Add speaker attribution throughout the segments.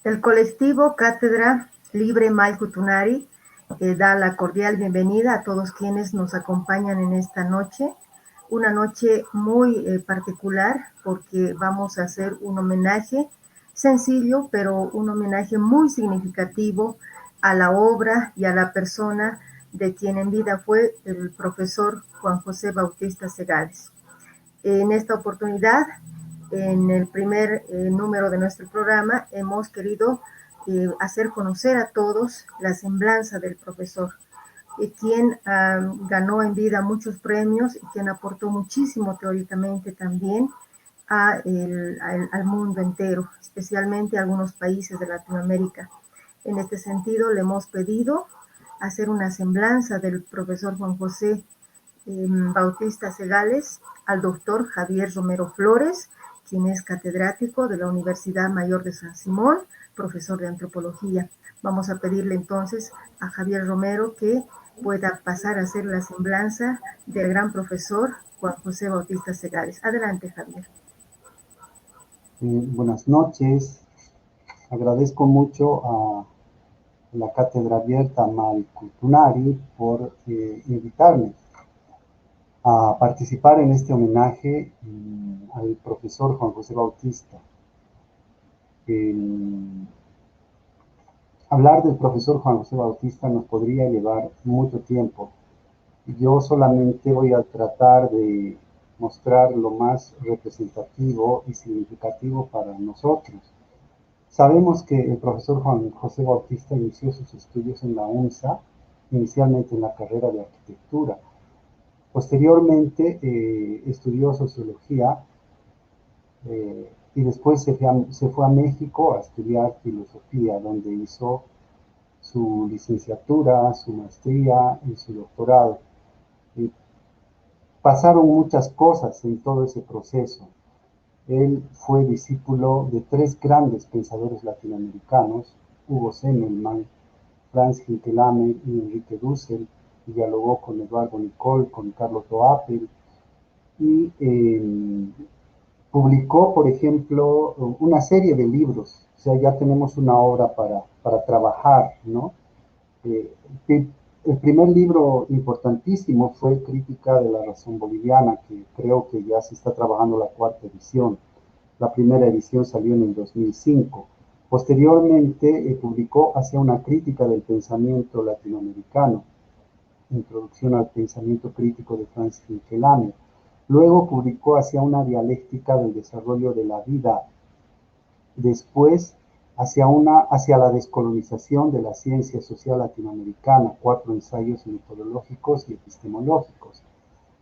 Speaker 1: El colectivo Cátedra Libre Maykutunari da la cordial bienvenida a todos quienes nos acompañan en esta noche. Una noche muy particular porque vamos a hacer un homenaje sencillo, pero un homenaje muy significativo a la obra y a la persona de quien en vida fue el profesor Juan José Bautista Segades. En esta oportunidad, en el primer número de nuestro programa, hemos querido hacer conocer a todos la semblanza del profesor, quien ganó en vida muchos premios y quien aportó muchísimo teóricamente también al mundo entero, especialmente a algunos países de Latinoamérica. En este sentido, le hemos pedido hacer una semblanza del profesor Juan José Bautista Segades al doctor Javier Romero Flores, quien es catedrático de la Universidad Mayor de San Simón, profesor de antropología. Vamos a pedirle entonces a Javier Romero que pueda pasar a hacer la semblanza del gran profesor Juan José Bautista Segades. Adelante, Javier.
Speaker 2: Buenas noches. Agradezco mucho a la Cátedra Abierta Maykutunari por invitarme a participar en este homenaje al profesor Juan José Bautista. Hablar del profesor Juan José Bautista nos podría llevar mucho tiempo. Yo solamente voy a tratar de mostrar lo más representativo y significativo para nosotros. Sabemos que el profesor Juan José Bautista inició sus estudios en la UNSA, inicialmente en la carrera de arquitectura. Posteriormente estudió sociología y después se fue a México a estudiar filosofía, donde hizo su licenciatura, su maestría y su doctorado. Pasaron muchas cosas en todo ese proceso. Él fue discípulo de tres grandes pensadores latinoamericanos, Hugo Semmelmann, Franz Hinkelhammer y Enrique Dussel, y dialogó con Eduardo Nicol, con Carlos Doapel, y publicó, por ejemplo, una serie de libros. O sea, ya tenemos una obra para trabajar, ¿no? El primer libro importantísimo fue Crítica de la Razón Boliviana, que creo que ya se está trabajando la cuarta edición. La primera edición salió en el 2005. Posteriormente publicó Hacia una crítica del pensamiento latinoamericano, Introducción al pensamiento crítico de Franz Hinkelhammer. Luego publicó Hacia una dialéctica del desarrollo de la vida. Después, hacia la descolonización de la ciencia social latinoamericana, 4 ensayos metodológicos y epistemológicos.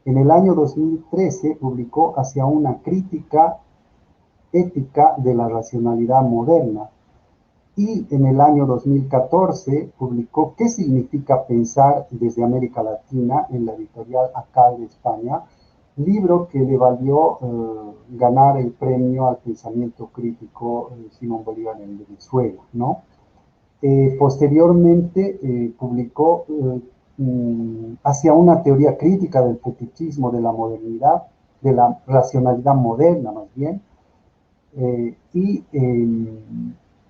Speaker 2: En el año 2013 publicó Hacia una crítica ética de la racionalidad moderna, y en el año 2014 publicó ¿Qué significa pensar desde América Latina? En la editorial ACAL de España, libro que le valió ganar el premio al pensamiento crítico Simón Bolívar en Venezuela, ¿no? Posteriormente publicó Hacia una teoría crítica del fetichismo de la modernidad, de la racionalidad moderna más bien, y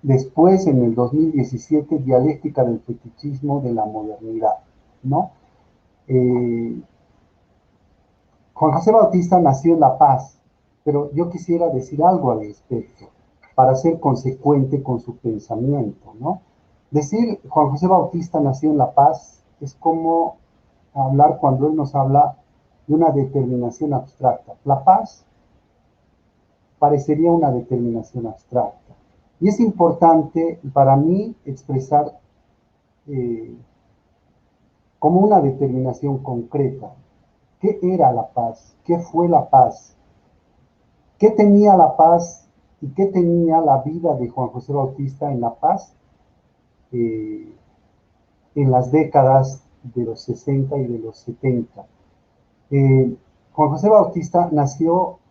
Speaker 2: después, en el 2017, Dialéctica del fetichismo de la modernidad, ¿no? Juan José Bautista nació en La Paz, pero yo quisiera decir algo al respecto, para ser consecuente con su pensamiento, ¿no? Decir Juan José Bautista nació en La Paz es como hablar cuando él nos habla de una determinación abstracta. La paz parecería una determinación abstracta. Y es importante para mí expresar como una determinación concreta qué era la paz, qué fue la paz, qué tenía la paz y qué tenía la vida de Juan José Bautista en La Paz en las décadas de los 60 y de los 70. Juan José Bautista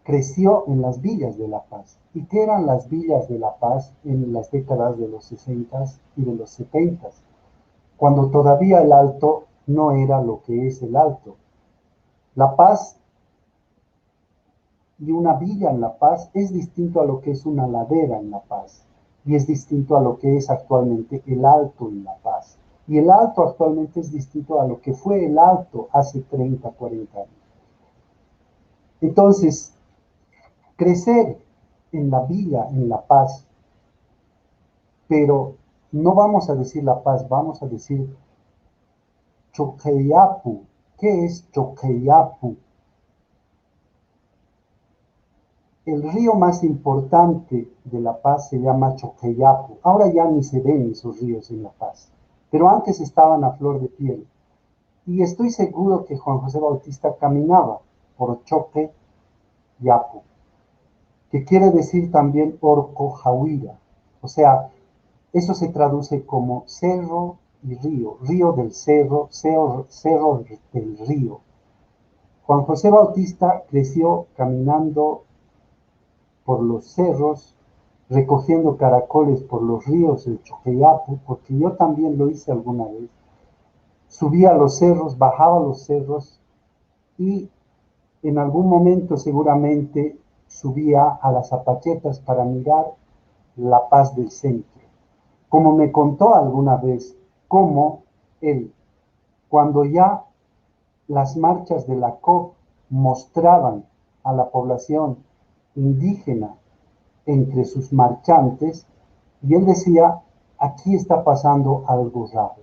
Speaker 2: creció en las villas de La Paz. ¿Y qué eran las villas de La Paz en las décadas de los 60 y de los 70? Cuando todavía el Alto no era lo que es el Alto. La Paz y una villa en La Paz es distinto a lo que es una ladera en La Paz. y es distinto a lo que es actualmente el Alto en La Paz. Y el Alto actualmente es distinto a lo que fue el Alto hace 30, 40 años. Entonces, crecer en la vida, en La Paz, pero no vamos a decir La Paz, vamos a decir Choqueyapu. ¿Qué es Choqueyapu? El río más importante de La Paz se llama Choqueyapu. Ahora ya ni se ven esos ríos en La Paz, pero antes estaban a flor de piel. Y estoy seguro que Juan José Bautista caminaba por Choqueyapu, que quiere decir también Orco Jahuira. O sea, eso se traduce como cerro y río, río del cerro, cerro del río. Juan José Bautista creció caminando por los cerros, recogiendo caracoles por los ríos del Choqueyapu, porque yo también lo hice alguna vez. Subía a los cerros, bajaba a los cerros y en algún momento seguramente subía a las Zapachetas para mirar La Paz del centro. Como me contó alguna vez, cómo él, cuando ya las marchas de la COP mostraban a la población indígena entre sus marchantes, y él decía, aquí está pasando algo raro,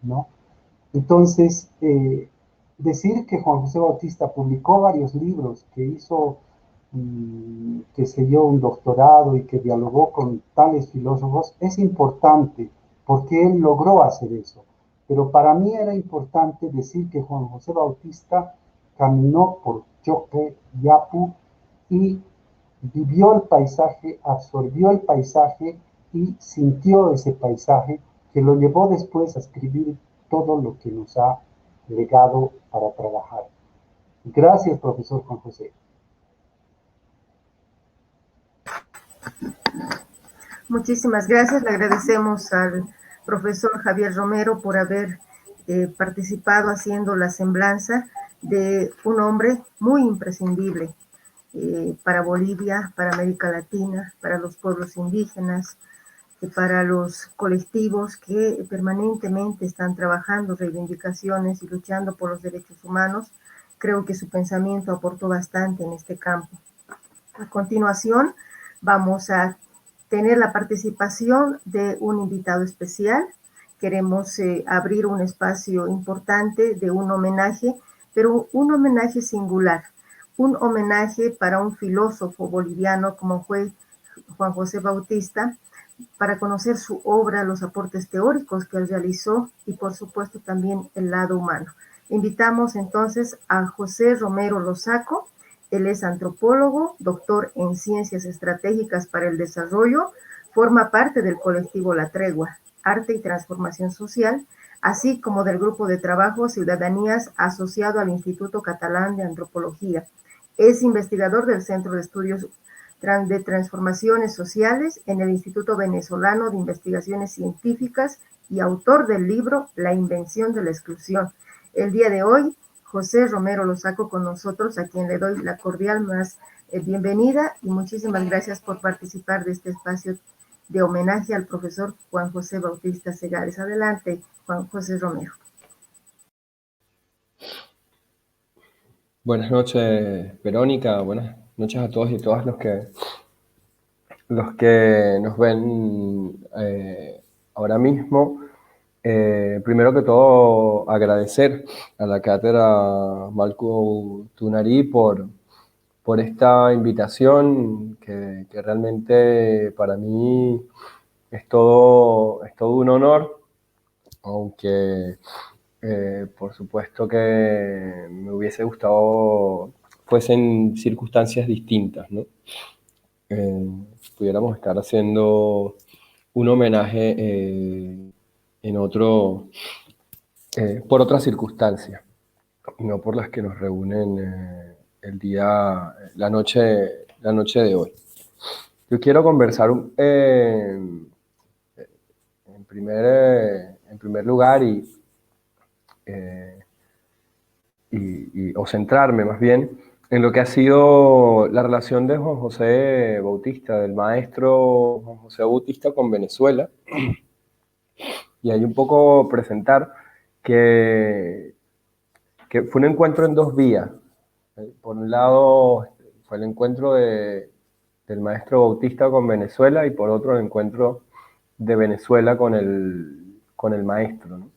Speaker 2: ¿no? Entonces, decir que Juan José Bautista publicó varios libros, que hizo, qué sé yo, un doctorado y que dialogó con tales filósofos, es importante porque él logró hacer eso. Pero para mí era importante decir que Juan José Bautista caminó por Choque, Yapu y vivió el paisaje, absorbió el paisaje y sintió ese paisaje que lo llevó después a escribir todo lo que nos ha legado para trabajar. Gracias, profesor Juan José.
Speaker 1: Muchísimas gracias. Le agradecemos al profesor Javier Romero por haber participado haciendo la semblanza de un hombre muy imprescindible para Bolivia, para América Latina, para los pueblos indígenas, para los colectivos que permanentemente están trabajando reivindicaciones y luchando por los derechos humanos. Creo que su pensamiento aportó bastante en este campo. A continuación, vamos a tener la participación de un invitado especial. Queremos abrir un espacio importante de un homenaje, pero un homenaje singular, un homenaje para un filósofo boliviano como fue Juan José Bautista, para conocer su obra, los aportes teóricos que él realizó y por supuesto también el lado humano. Invitamos entonces a José Romero Losaco. Él es antropólogo, doctor en Ciencias Estratégicas para el Desarrollo, forma parte del colectivo La Tregua, Arte y Transformación Social, así como del grupo de trabajo Ciudadanías asociado al Instituto Catalán de Antropología. Es investigador del Centro de Estudios de Transformaciones Sociales en el Instituto Venezolano de Investigaciones Científicas y autor del libro La Invención de la Exclusión. El día de hoy, José Romero Losaco con nosotros, a quien le doy la cordial más bienvenida y muchísimas gracias por participar de este espacio de homenaje al profesor Juan José Bautista Segares. Adelante, Juan José Romero.
Speaker 3: Buenas noches, Verónica. Buenas noches a todos y todas los que nos ven ahora mismo. Primero que todo, agradecer a la cátedra Malku Tunari por esta invitación que realmente para mí es todo un honor, aunque por supuesto que me hubiese gustado fuesen circunstancias distintas, ¿no? Pudiéramos estar haciendo un homenaje por otras circunstancias, no por las que nos reúnen la noche de hoy. Yo quiero conversar en primer lugar o centrarme más bien en lo que ha sido la relación de Juan José Bautista, del maestro Juan José Bautista con Venezuela, y ahí un poco presentar que fue un encuentro en dos vías. Por un lado fue el encuentro del maestro Bautista con Venezuela y por otro el encuentro de Venezuela con el maestro, ¿no?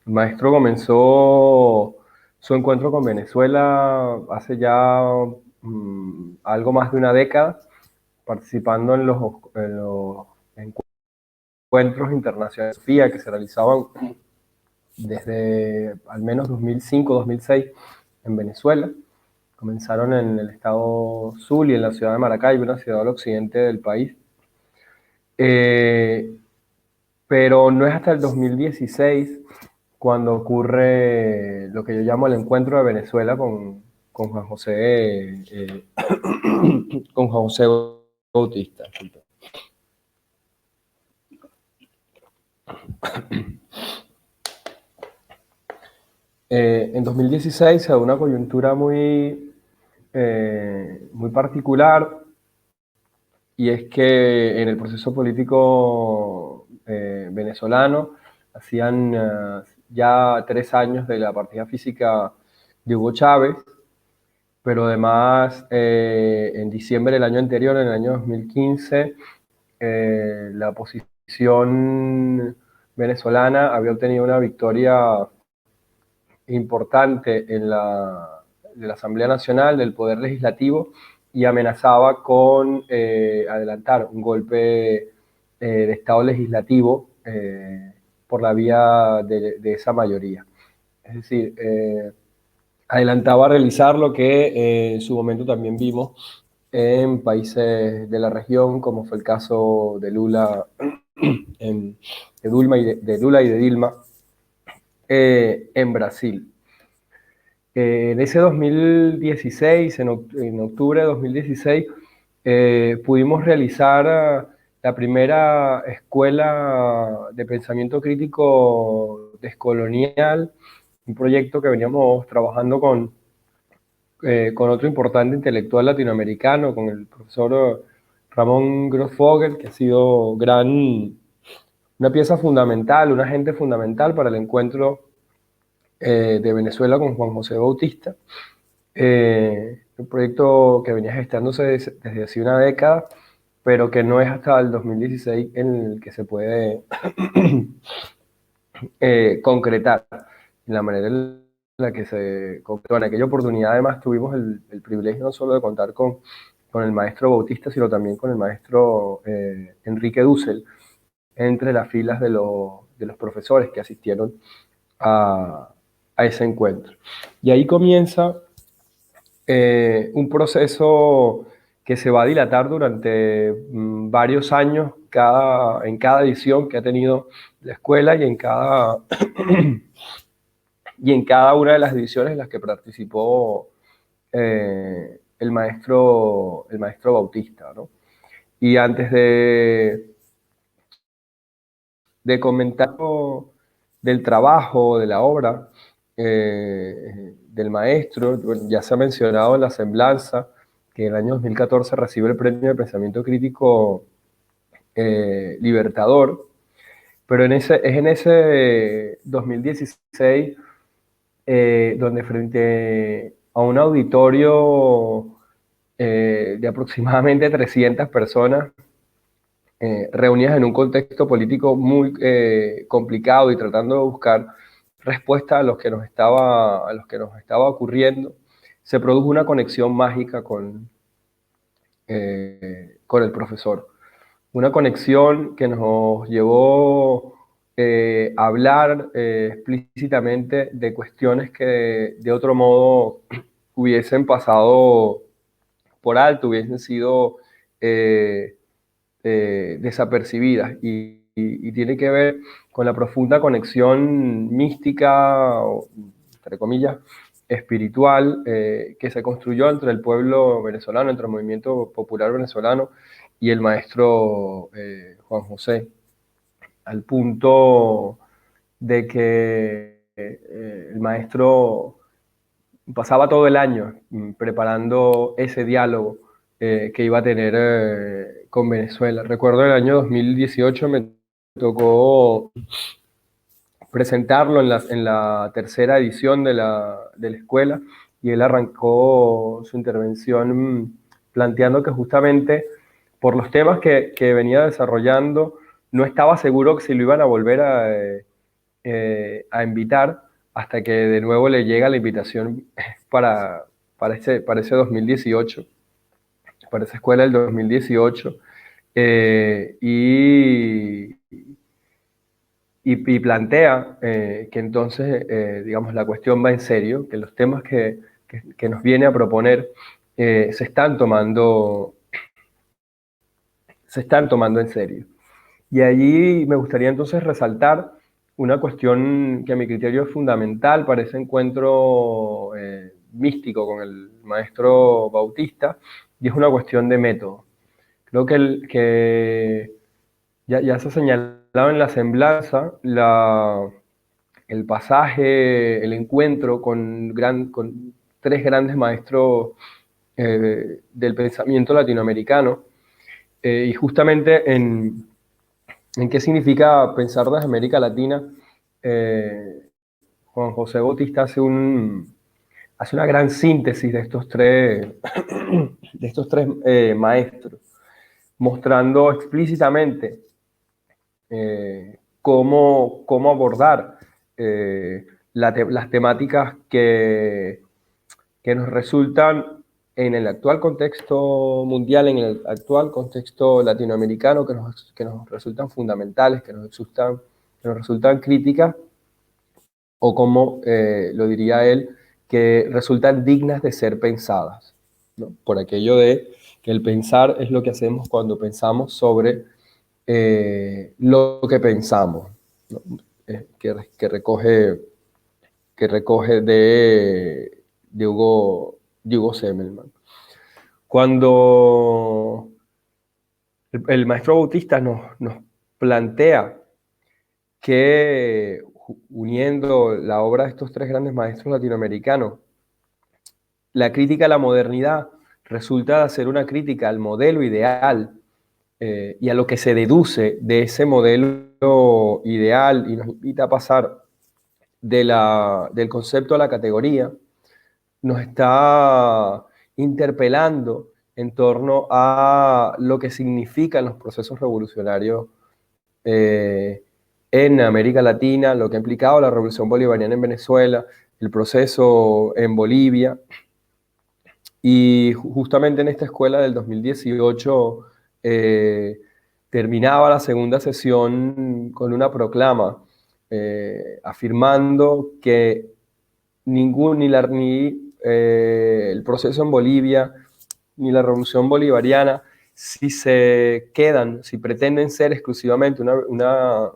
Speaker 3: El maestro comenzó su encuentro con Venezuela hace ya algo más de una década, participando en los encuentros internacionales de Sofía que se realizaban desde al menos 2005-2006 en Venezuela. Comenzaron en el estado Zulia, en la ciudad de Maracaibo, una ciudad al occidente del país. Pero no es hasta el 2016 cuando ocurre lo que yo llamo el encuentro de Venezuela con Juan José, con Juan José Bautista. En 2016 se da una coyuntura muy particular, y es que en el proceso político venezolano hacían ya 3 años de la partida física de Hugo Chávez, pero además en diciembre del año anterior, en el año 2015, la oposición venezolana había obtenido una victoria importante de la Asamblea Nacional, del Poder Legislativo, y amenazaba con adelantar un golpe de Estado legislativo por la vía de esa mayoría. Es decir, adelantaba realizar lo que en su momento también vimos en países de la región, como fue el caso de Lula, de Lula y de Dilma en Brasil. En ese 2016, en octubre de 2016, pudimos realizar la primera escuela de pensamiento crítico descolonial, un proyecto que veníamos trabajando con otro importante intelectual latinoamericano, con el profesor Ramón Grossfogel, que ha sido una pieza fundamental, un agente fundamental para el encuentro de Venezuela con Juan José Bautista. Un proyecto que venía gestándose desde hace una década, pero que no es hasta el 2016 en el que se puede concretar en la manera en la que se concretó. En aquella oportunidad además tuvimos el privilegio no solo de contar con el maestro Bautista, sino también con el maestro Enrique Dussel, entre las filas de los profesores que asistieron a ese encuentro. Y ahí comienza un proceso que se va a dilatar durante varios años en cada edición que ha tenido la escuela y en cada una de las ediciones en las que participó el maestro Bautista, ¿no? Y antes de comentar del trabajo, de la obra del maestro, ya se ha mencionado en la semblanza que en el año 2014 recibe el premio de pensamiento crítico Libertador, pero es en ese 2016 donde frente a un auditorio de aproximadamente 300 personas, reunidas en un contexto político muy complicado y tratando de buscar respuesta a lo que nos estaba ocurriendo, se produjo una conexión mágica con el profesor. Una conexión que nos llevó a hablar explícitamente de cuestiones que de otro modo hubiesen pasado por alto, hubiesen sido desapercibidas, y tiene que ver con la profunda conexión mística, o, entre comillas, espiritual, que se construyó entre el pueblo venezolano, entre el movimiento popular venezolano y el maestro Juan José, al punto de que el maestro pasaba todo el año preparando ese diálogo que iba a tener con Venezuela. Recuerdo el año 2018 me tocó presentarlo en la tercera edición de la escuela, y él arrancó su intervención planteando que justamente por los temas que venía desarrollando no estaba seguro si lo iban a volver a invitar, hasta que de nuevo le llega la invitación para ese 2018, para esa escuela del 2018, y plantea que entonces, digamos, la cuestión va en serio, que los temas que nos viene a proponer se están tomando en serio. Y allí me gustaría entonces resaltar una cuestión que a mi criterio es fundamental para ese encuentro místico con el maestro Bautista, y es una cuestión de método. Creo que ya se ha señalado en la semblanza el pasaje, el encuentro con tres grandes maestros del pensamiento latinoamericano, y justamente en qué significa pensar desde América Latina. Juan José Bautista hace una gran síntesis de estos tres maestros, mostrando explícitamente cómo abordar las temáticas que nos resultan en el actual contexto mundial, en el actual contexto latinoamericano, que nos resultan fundamentales, que nos resultan críticas, o como lo diría él, que resultan dignas de ser pensadas, ¿no? Por aquello de que el pensar es lo que hacemos cuando pensamos sobre lo que pensamos, ¿no? Que recoge de Hugo Semmelmann. Cuando el maestro Bautista nos plantea que, uniendo la obra de estos tres grandes maestros latinoamericanos, la crítica a la modernidad resulta ser una crítica al modelo ideal y a lo que se deduce de ese modelo ideal, y nos invita a pasar del concepto a la categoría, nos está interpelando en torno a lo que significan los procesos revolucionarios en América Latina, lo que ha implicado la revolución bolivariana en Venezuela, el proceso en Bolivia. Y justamente en esta escuela del 2018 terminaba la segunda sesión con una proclama afirmando que el proceso en Bolivia ni la revolución bolivariana, si pretenden ser exclusivamente una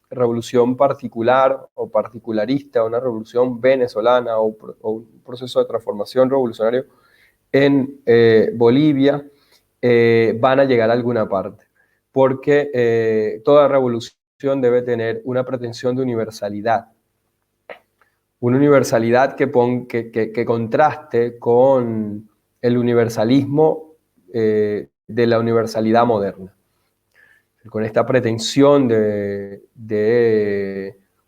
Speaker 3: revolución particular o particularista, una revolución venezolana o un proceso de transformación revolucionario en Bolivia, van a llegar a alguna parte, porque toda revolución debe tener una pretensión de universalidad, una universalidad que contraste con el universalismo de la universalidad moderna, con esta pretensión de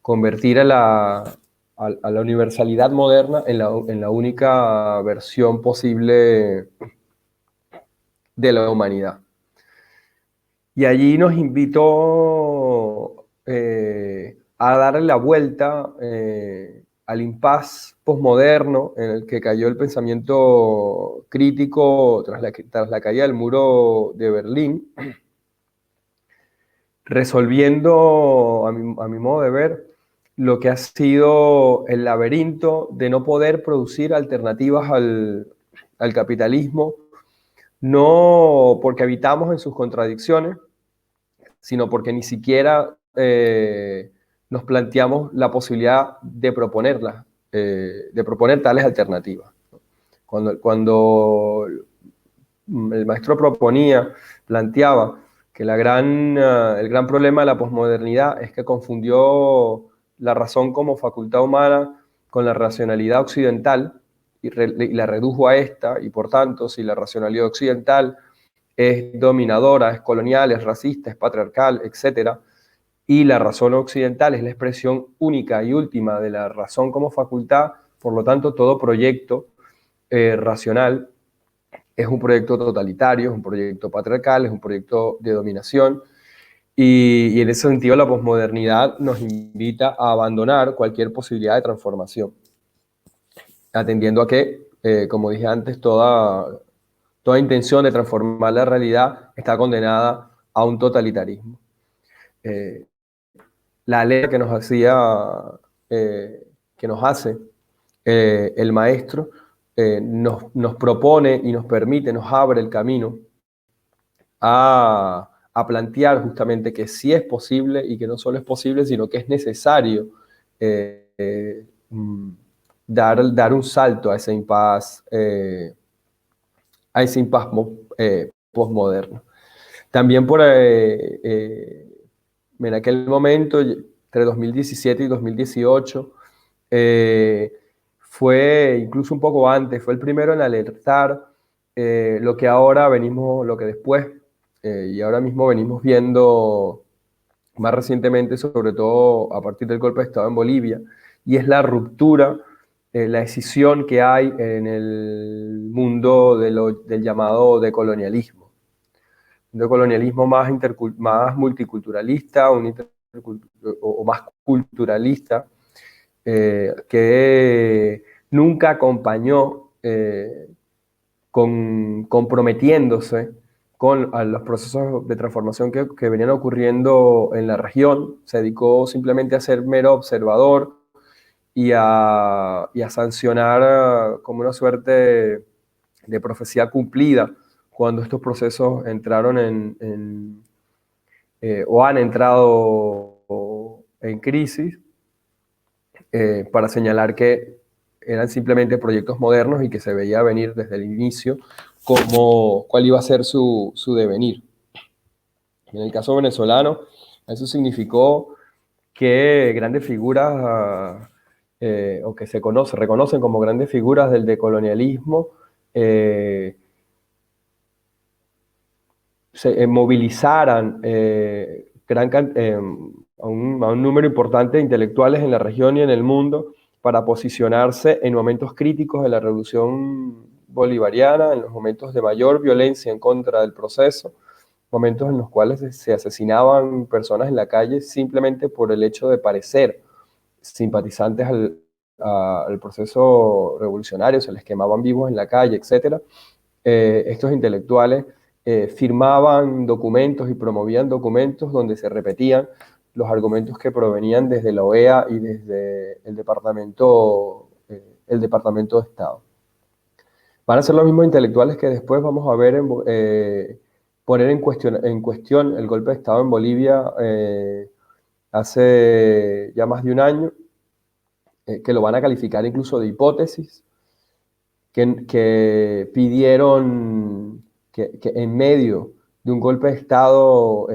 Speaker 3: convertir a la universalidad moderna en la única versión posible de la humanidad. Y allí nos invitó a darle la vuelta al impasse posmoderno en el que cayó el pensamiento crítico tras la caída del muro de Berlín, resolviendo, a mi modo de ver, lo que ha sido el laberinto de no poder producir alternativas al capitalismo, no porque habitamos en sus contradicciones, sino porque ni siquiera nos planteamos la posibilidad de proponerlas, de proponer tales alternativas. Cuando el maestro planteaba que el gran problema de la posmodernidad es que confundió la razón como facultad humana con la racionalidad occidental, y la redujo a esta, y por tanto, si la racionalidad occidental es dominadora, es colonial, es racista, es patriarcal, etc., y la razón occidental es la expresión única y última de la razón como facultad, por lo tanto, todo proyecto racional es un proyecto totalitario, es un proyecto patriarcal, es un proyecto de dominación, y en ese sentido la posmodernidad nos invita a abandonar cualquier posibilidad de transformación, atendiendo a que, como dije antes, toda intención de transformar la realidad está condenada a un totalitarismo. La ley que nos hace el maestro nos propone y nos permite, nos abre el camino a plantear justamente que sí es posible, y que no solo es posible, sino que es necesario dar un salto a ese impasse postmoderno. También en aquel momento, entre 2017 y 2018, fue incluso un poco antes, fue el primero en alertar lo que después y ahora mismo venimos viendo más recientemente, sobre todo a partir del golpe de Estado en Bolivia, y es la ruptura, la escisión que hay en el mundo del llamado decolonialismo. Un decolonialismo más multiculturalista o más culturalista, que nunca acompañó comprometiéndose con los procesos de transformación que venían ocurriendo en la región. Se dedicó simplemente a ser mero observador y a sancionar como una suerte de profecía cumplida cuando estos procesos entraron o han entrado en crisis, para señalar que eran simplemente proyectos modernos y que se veía venir desde el inicio cuál iba a ser su devenir. En el caso venezolano, eso significó que grandes figuras, o que se reconocen como grandes figuras del decolonialismo, se movilizaran a un número importante de intelectuales en la región y en el mundo para posicionarse en momentos críticos de la revolución bolivariana, en los momentos de mayor violencia en contra del proceso, momentos en los cuales se asesinaban personas en la calle simplemente por el hecho de parecer simpatizantes al proceso revolucionario, se les quemaban vivos en la calle, etc. Estos intelectuales firmaban documentos y promovían documentos donde se repetían los argumentos que provenían desde la OEA y desde el Departamento de Estado. Van a ser los mismos intelectuales que después vamos a ver poner en cuestión el golpe de Estado en Bolivia hace ya más de un año, que lo van a calificar incluso de hipótesis, que pidieron que en medio de un golpe de Estado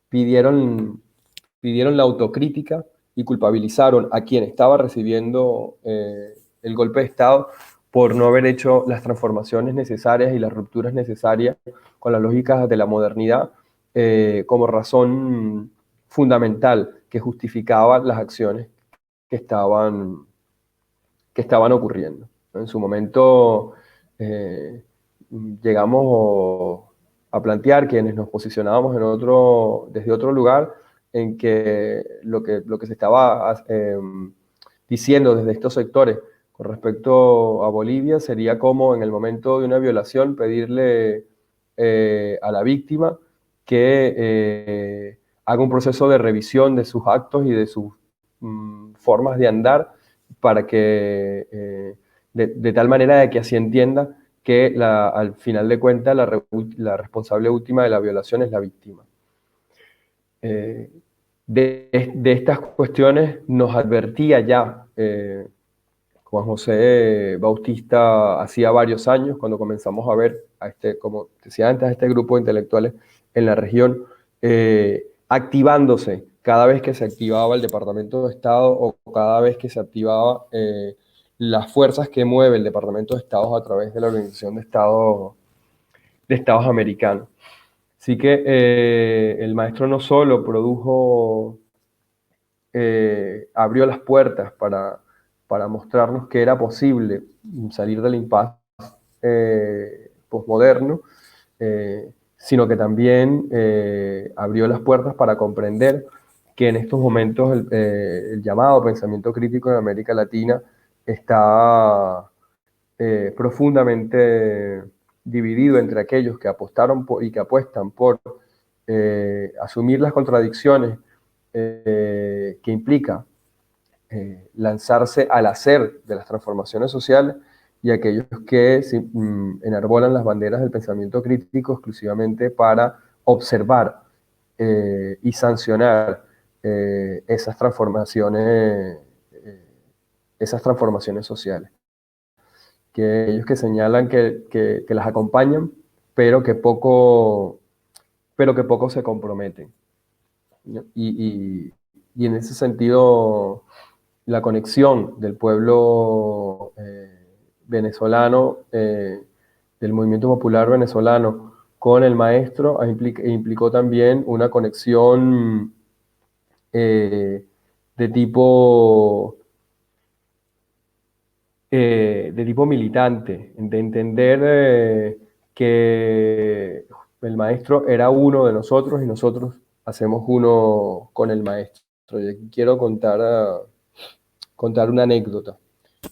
Speaker 3: pidieron la autocrítica y culpabilizaron a quien estaba recibiendo el golpe de Estado por no haber hecho las transformaciones necesarias y las rupturas necesarias con las lógicas de la modernidad como razón fundamental que justificaba las acciones que estaban ocurriendo. En su momento llegamos a plantear, quienes nos posicionábamos desde otro lugar, en que lo que se estaba diciendo desde estos sectores con respecto a Bolivia sería como en el momento de una violación pedirle a la víctima que haga un proceso de revisión de sus actos y de sus formas de andar, para que de tal manera de que así entienda que al final de cuentas la responsable última de la violación es la víctima. De estas cuestiones nos advertía ya Juan José Bautista hacía varios años, cuando comenzamos a ver como decía antes, a este grupo de intelectuales en la región activándose cada vez que se activaba el Departamento de Estado o cada vez que se activaba las fuerzas que mueve el Departamento de Estados a través de la Organización de Estados Americanos. Así que el maestro no solo produjo, abrió las puertas para mostrarnos que era posible salir del impasse posmoderno, sino que también abrió las puertas para comprender que en estos momentos el llamado pensamiento crítico en América Latina está profundamente dividido entre aquellos que apostaron y que apuestan por asumir las contradicciones que implica lanzarse al hacer de las transformaciones sociales, y aquellos que enarbolan las banderas del pensamiento crítico exclusivamente para observar y sancionar esas transformaciones sociales. Que ellos que señalan que las acompañan, pero que poco se comprometen, ¿no? Y en ese sentido, la conexión del pueblo venezolano, del movimiento popular venezolano con el maestro, implicó también una conexión de tipo militante, de entender que el maestro era uno de nosotros y nosotros hacemos uno con el maestro. Y aquí quiero contar una anécdota.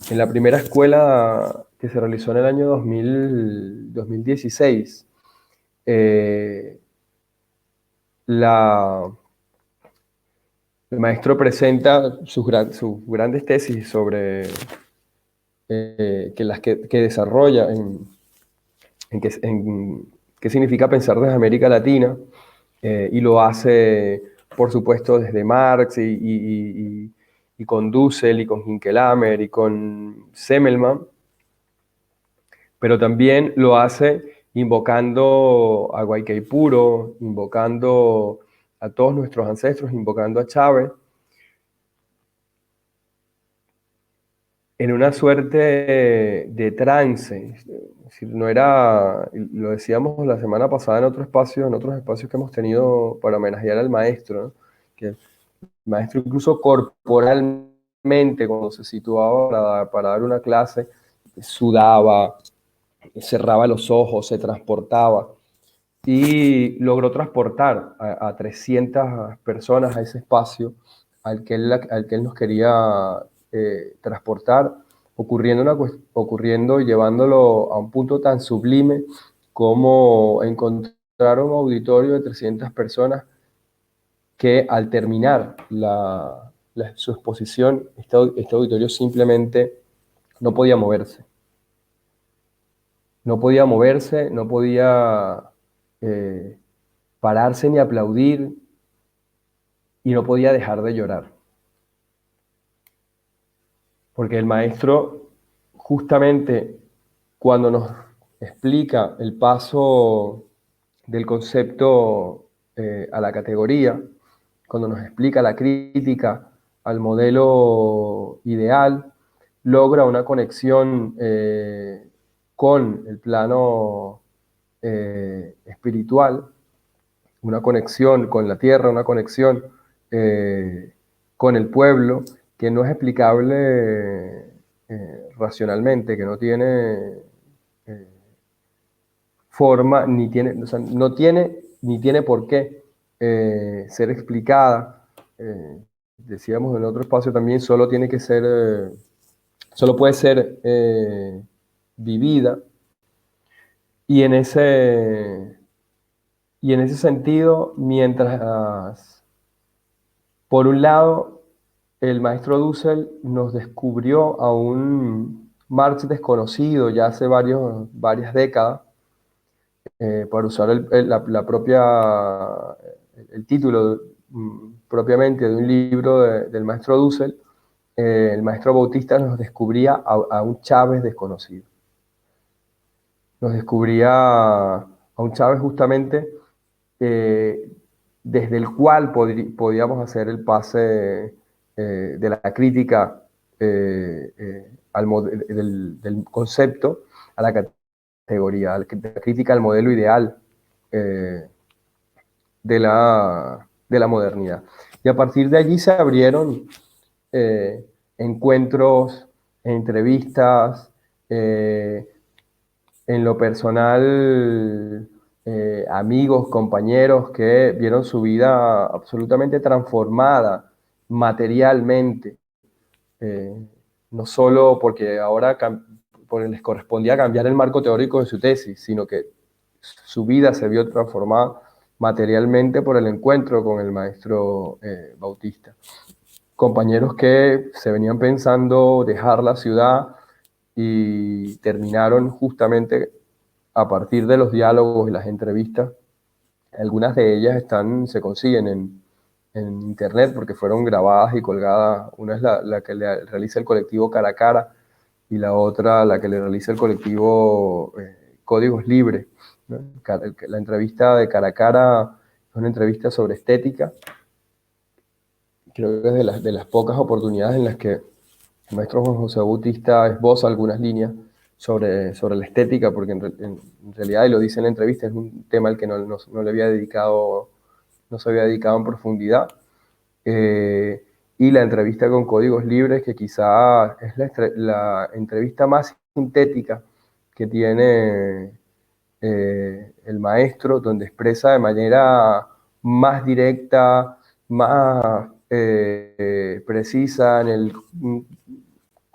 Speaker 3: En la primera escuela que se realizó en el año 2016, el maestro presenta sus grandes tesis sobre que desarrolla en qué significa pensar desde América Latina, y lo hace, por supuesto, desde Marx y con Dussel y con Hinkelhammer y con Semmelmann, pero también lo hace invocando a Guaycaipuro, invocando a todos nuestros ancestros, invocando a Chávez, en una suerte de trance. Es decir, no era, lo decíamos la semana pasada en otros espacios que hemos tenido para homenajear al maestro, ¿no? Que el maestro incluso corporalmente, cuando se situaba para dar una clase, sudaba, cerraba los ojos, se transportaba, y logró transportar a 300 personas a ese espacio al que él nos quería transportar, ocurriendo y llevándolo a un punto tan sublime como encontrar un auditorio de 300 personas que al terminar su exposición, este auditorio simplemente no podía moverse. No podía moverse, no podía pararse ni aplaudir, y no podía dejar de llorar. Porque el maestro, justamente cuando nos explica el paso del concepto a la categoría, cuando nos explica la crítica al modelo ideal, logra una conexión con el plano espiritual, una conexión con la tierra, una conexión con el pueblo, que no es explicable racionalmente, que no tiene forma, o sea, no tiene ni tiene por qué ser explicada. Decíamos en otro espacio también, solo puede ser vivida, y en ese sentido, mientras, por un lado, el maestro Dussel nos descubrió a un Marx desconocido ya hace varias décadas, para usar el título propiamente de un libro del maestro Dussel, el maestro Bautista nos descubría a un Chávez desconocido. Nos descubría a un Chávez justamente desde el cual podíamos hacer el pase de la crítica del concepto a la categoría, a la crítica al modelo ideal de la modernidad. Y a partir de allí se abrieron encuentros, entrevistas, en lo personal, amigos, compañeros que vieron su vida absolutamente transformada materialmente, no solo porque ahora les correspondía cambiar el marco teórico de su tesis, sino que su vida se vio transformada materialmente por el encuentro con el maestro Bautista. Compañeros que se venían pensando dejar la ciudad y terminaron justamente a partir de los diálogos y las entrevistas. Algunas de ellas se consiguen en internet porque fueron grabadas y colgadas. Una es la que le realiza el colectivo Cara a Cara y la otra la que le realiza el colectivo Códigos Libres, ¿no? La entrevista de Cara a Cara es una entrevista sobre estética. Creo que es de las pocas oportunidades en las que el maestro Juan José Bautista esboza algunas líneas sobre la estética, porque en realidad, y lo dice en la entrevista, es un tema al que no le había dedicado, no se había dedicado en profundidad. Y la entrevista con Códigos Libres, que quizá es la entrevista más sintética que tiene el maestro, donde expresa de manera más directa, más precisa, en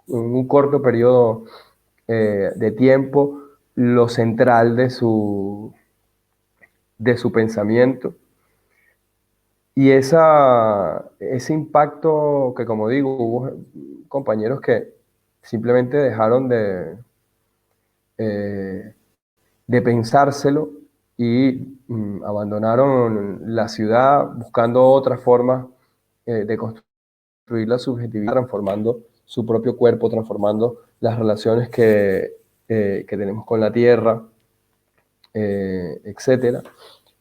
Speaker 3: un corto periodo de tiempo, lo central de su pensamiento. Y ese impacto que, como digo, hubo compañeros que simplemente dejaron de pensárselo y abandonaron la ciudad buscando otras formas de construir la subjetividad, transformando su propio cuerpo, transformando las relaciones que tenemos con la tierra, etc.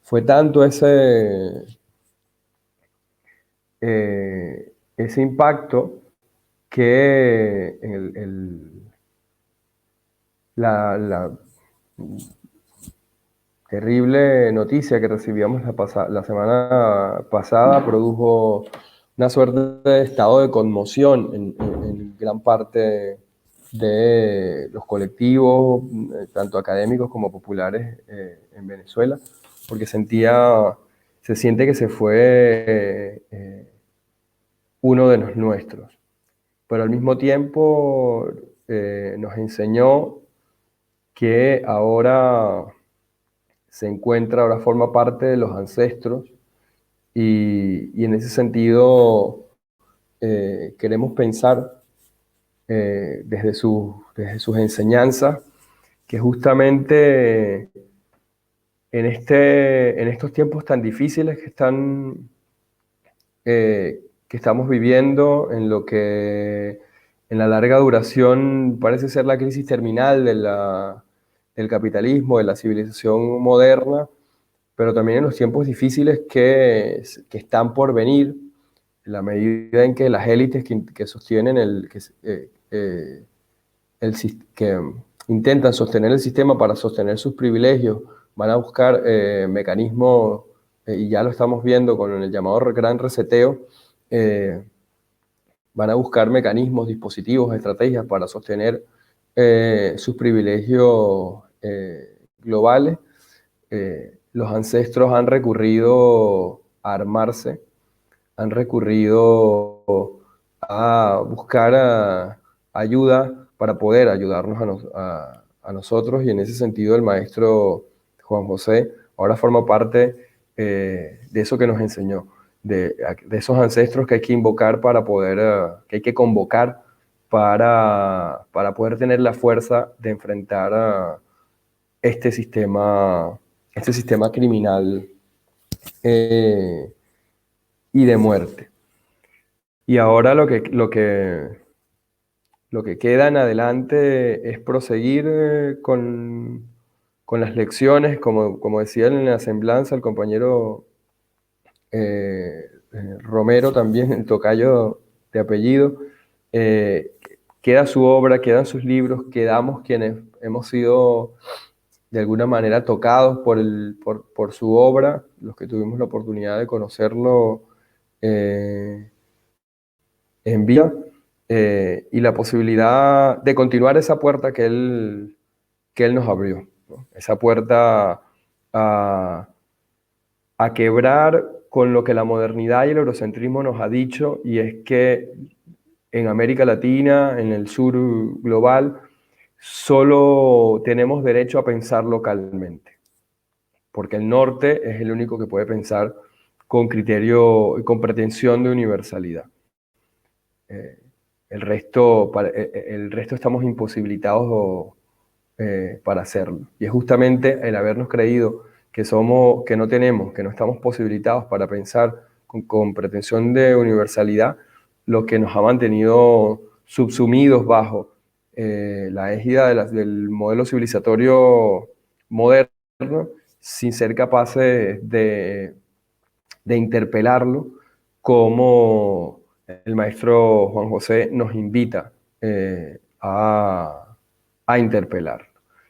Speaker 3: Fue tanto ese impacto que la terrible noticia que recibíamos la semana pasada produjo una suerte de estado de conmoción en gran parte de los colectivos, tanto académicos como populares en Venezuela, porque se siente que se fue uno de los nuestros. Pero al mismo tiempo nos enseñó que ahora ahora forma parte de los ancestros y en ese sentido queremos pensar desde sus enseñanzas que justamente en estos tiempos tan difíciles que estamos viviendo, en lo que en la larga duración parece ser la crisis terminal del capitalismo, de la civilización moderna, pero también en los tiempos difíciles que están por venir, en la medida en que las élites que sostienen que intentan sostener el sistema para sostener sus privilegios, van a buscar mecanismos, y ya lo estamos viendo con el llamado gran reseteo, van a buscar mecanismos, dispositivos, estrategias para sostener sus privilegios globales. Los ancestros han recurrido a armarse, han recurrido a buscar ayuda para poder ayudarnos a nosotros, y en ese sentido el maestro Juan José ahora forma parte de eso que nos enseñó, de esos ancestros que hay que invocar para poder, que hay que convocar para poder tener la fuerza de enfrentar este sistema criminal y de muerte. Y ahora lo que queda en adelante es proseguir con las lecciones, como decía en la semblanza el compañero Romero, también el tocayo de apellido, queda su obra, quedan sus libros, quedamos quienes hemos sido de alguna manera tocados por su obra, los que tuvimos la oportunidad de conocerlo en vida, y la posibilidad de continuar esa puerta que él nos abrió, ¿no? Esa puerta a quebrar con lo que la modernidad y el eurocentrismo nos ha dicho, y es que en América Latina, en el sur global, solo tenemos derecho a pensar localmente, porque el norte es el único que puede pensar con criterio y con pretensión de universalidad. El resto estamos imposibilitados para hacerlo. Y es justamente el habernos creído que no estamos posibilitados para pensar con pretensión de universalidad, lo que nos ha mantenido subsumidos bajo la égida del modelo civilizatorio moderno, sin ser capaces de interpelarlo, como el maestro Juan José nos invita a interpelar.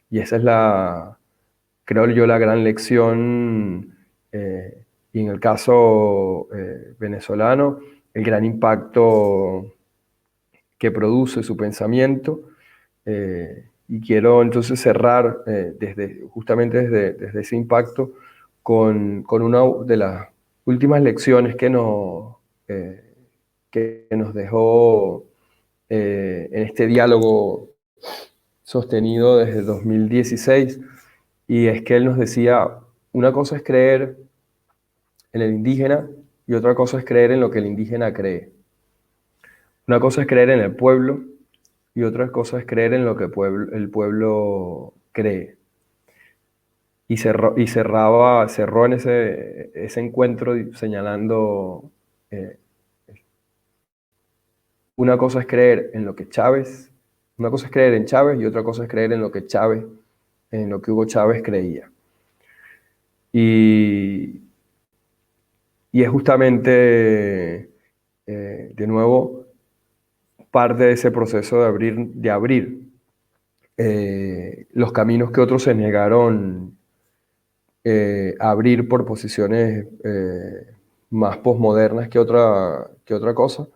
Speaker 3: Y esa es creo yo, la gran lección, y en el caso venezolano, el gran impacto que produce su pensamiento. Y quiero entonces cerrar justamente desde ese impacto con una de las últimas lecciones que nos dejó en este diálogo sostenido desde 2016, y es que él nos decía: una cosa es creer en el indígena y otra cosa es creer en lo que el indígena cree. Una cosa es creer en el pueblo y otra cosa es creer en lo que el pueblo cree. Y cerró en ese encuentro señalando: una cosa es creer en lo que una cosa es creer en Chávez y otra cosa es creer en lo que Hugo Chávez creía. Y es justamente, de nuevo, parte de ese proceso de abrir los caminos que otros se negaron a abrir por posiciones más posmodernas que otra cosa.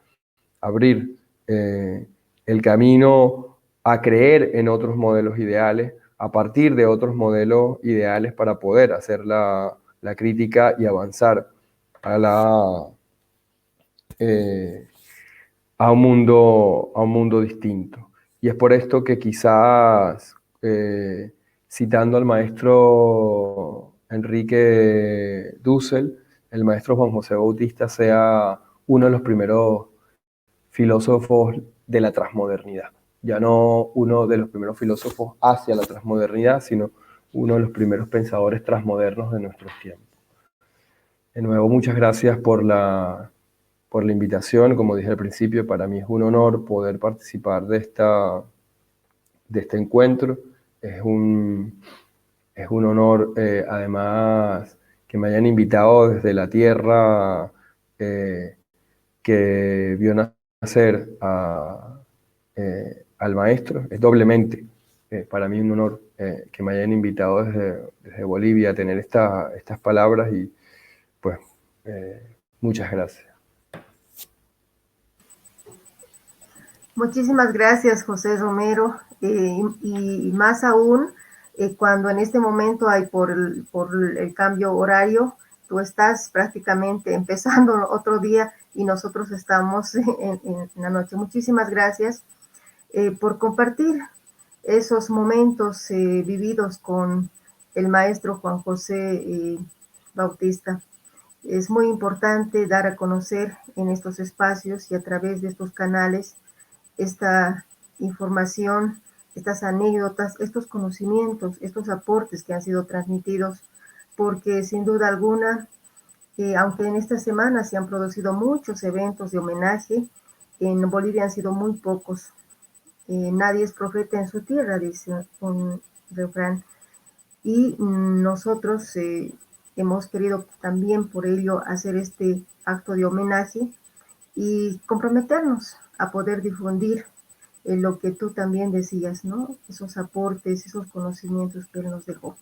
Speaker 3: Abrir el camino a creer en otros modelos ideales, a partir de otros modelos ideales, para poder hacer la crítica y avanzar a un mundo distinto. Y es por esto que quizás, citando al maestro Enrique Dussel, el maestro Juan José Bautista sea uno de los primeros filósofos de la transmodernidad. Ya no uno de los primeros filósofos hacia la transmodernidad, sino uno de los primeros pensadores transmodernos de nuestros tiempos. De nuevo, muchas gracias por la invitación. Como dije al principio, para mí es un honor poder participar de este encuentro. Es un honor, además, que me hayan invitado desde la tierra que vio nacer al maestro. Es doblemente para mí un honor que me hayan invitado desde Bolivia a tener estas palabras, y pues muchas gracias.
Speaker 1: Muchísimas gracias, José Romero, y más aún cuando en este momento hay por el cambio horario, tú estás prácticamente empezando otro día y nosotros estamos en la noche. Muchísimas gracias por compartir esos momentos vividos con el maestro Juan José Bautista. Es muy importante dar a conocer en estos espacios y a través de estos canales esta información, estas anécdotas, estos conocimientos, estos aportes que han sido transmitidos, porque sin duda alguna, aunque en esta semana se han producido muchos eventos de homenaje, en Bolivia han sido muy pocos. Nadie es profeta en su tierra, dice un refrán, y nosotros hemos querido también por ello hacer este acto de homenaje y comprometernos a poder difundir lo que tú también decías, ¿no? Esos aportes, esos conocimientos que él nos dejó.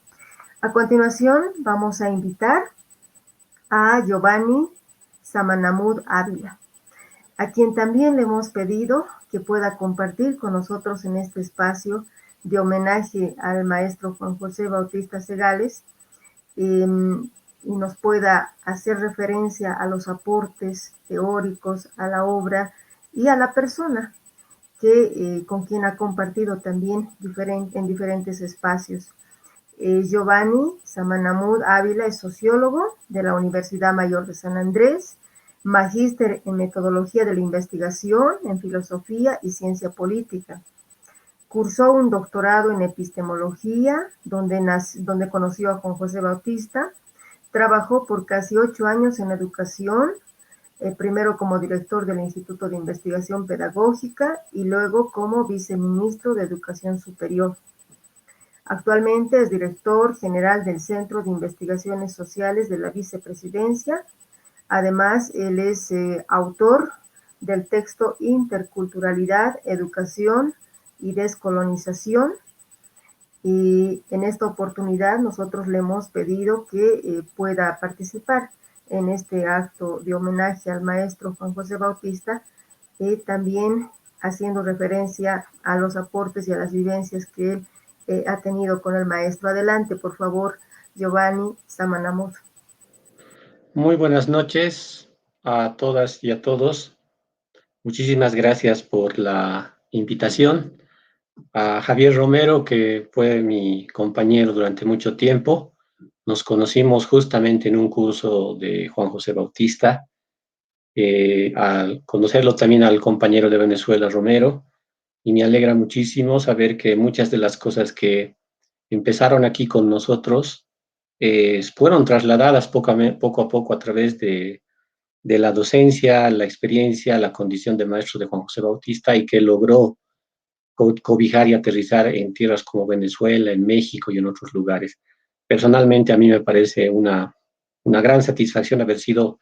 Speaker 1: A continuación, vamos a invitar a Giovanni Samanamud Ávila, a quien también le hemos pedido que pueda compartir con nosotros en este espacio de homenaje al maestro Juan José Bautista Segales, y nos pueda hacer referencia a los aportes teóricos, a la obra y a la persona con quien ha compartido también en diferentes espacios. Giovanni Samanamud Ávila es sociólogo de la Universidad Mayor de San Andrés, magíster en metodología de la investigación, en filosofía y ciencia política. Cursó un doctorado en epistemología, donde conoció a Juan José Bautista. Trabajó por casi 8 años en educación, primero como director del Instituto de Investigación Pedagógica y luego como viceministro de Educación Superior. Actualmente es director general del Centro de Investigaciones Sociales de la Vicepresidencia. Además, él es autor del texto Interculturalidad, Educación y Descolonización. Y en esta oportunidad nosotros le hemos pedido que pueda participar en este acto de homenaje al maestro Juan José Bautista, también haciendo referencia a los aportes y a las vivencias que él ha tenido con el maestro. Adelante, por favor, Giovanni Samanamud.
Speaker 4: Muy buenas noches a todas y a todos. Muchísimas gracias por la invitación. A Javier Romero, que fue mi compañero durante mucho tiempo. Nos conocimos justamente en un curso de Juan José Bautista. Al conocerlo también al compañero de Venezuela, Romero, y me alegra muchísimo saber que muchas de las cosas que empezaron aquí con nosotros fueron trasladadas poco a poco a través de la docencia, la experiencia, la condición de maestro de Juan José Bautista y que logró cobijar y aterrizar en tierras como Venezuela, en México y en otros lugares. Personalmente a mí me parece una gran satisfacción haber sido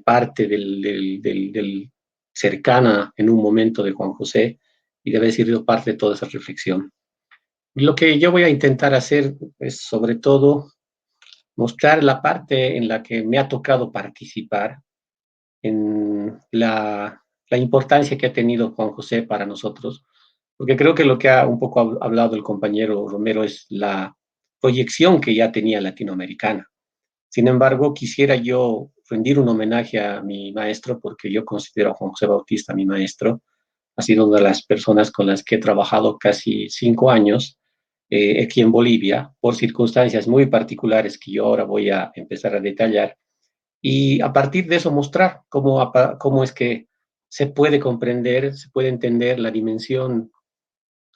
Speaker 4: parte del cercana en un momento de Juan José y de haber sido parte de toda esa reflexión. Y lo que yo voy a intentar hacer es sobre todo mostrar la parte en la que me ha tocado participar en la importancia que ha tenido Juan José para nosotros, porque creo que lo que ha un poco hablado el compañero Romero es la proyección que ya tenía latinoamericana. Sin embargo, quisiera yo rendir un homenaje a mi maestro, porque yo considero a Juan José Bautista mi maestro. Ha sido una de las personas con las que he trabajado casi 5 años aquí en Bolivia, por circunstancias muy particulares que yo ahora voy a empezar a detallar y a partir de eso mostrar cómo es que se puede comprender, se puede entender la dimensión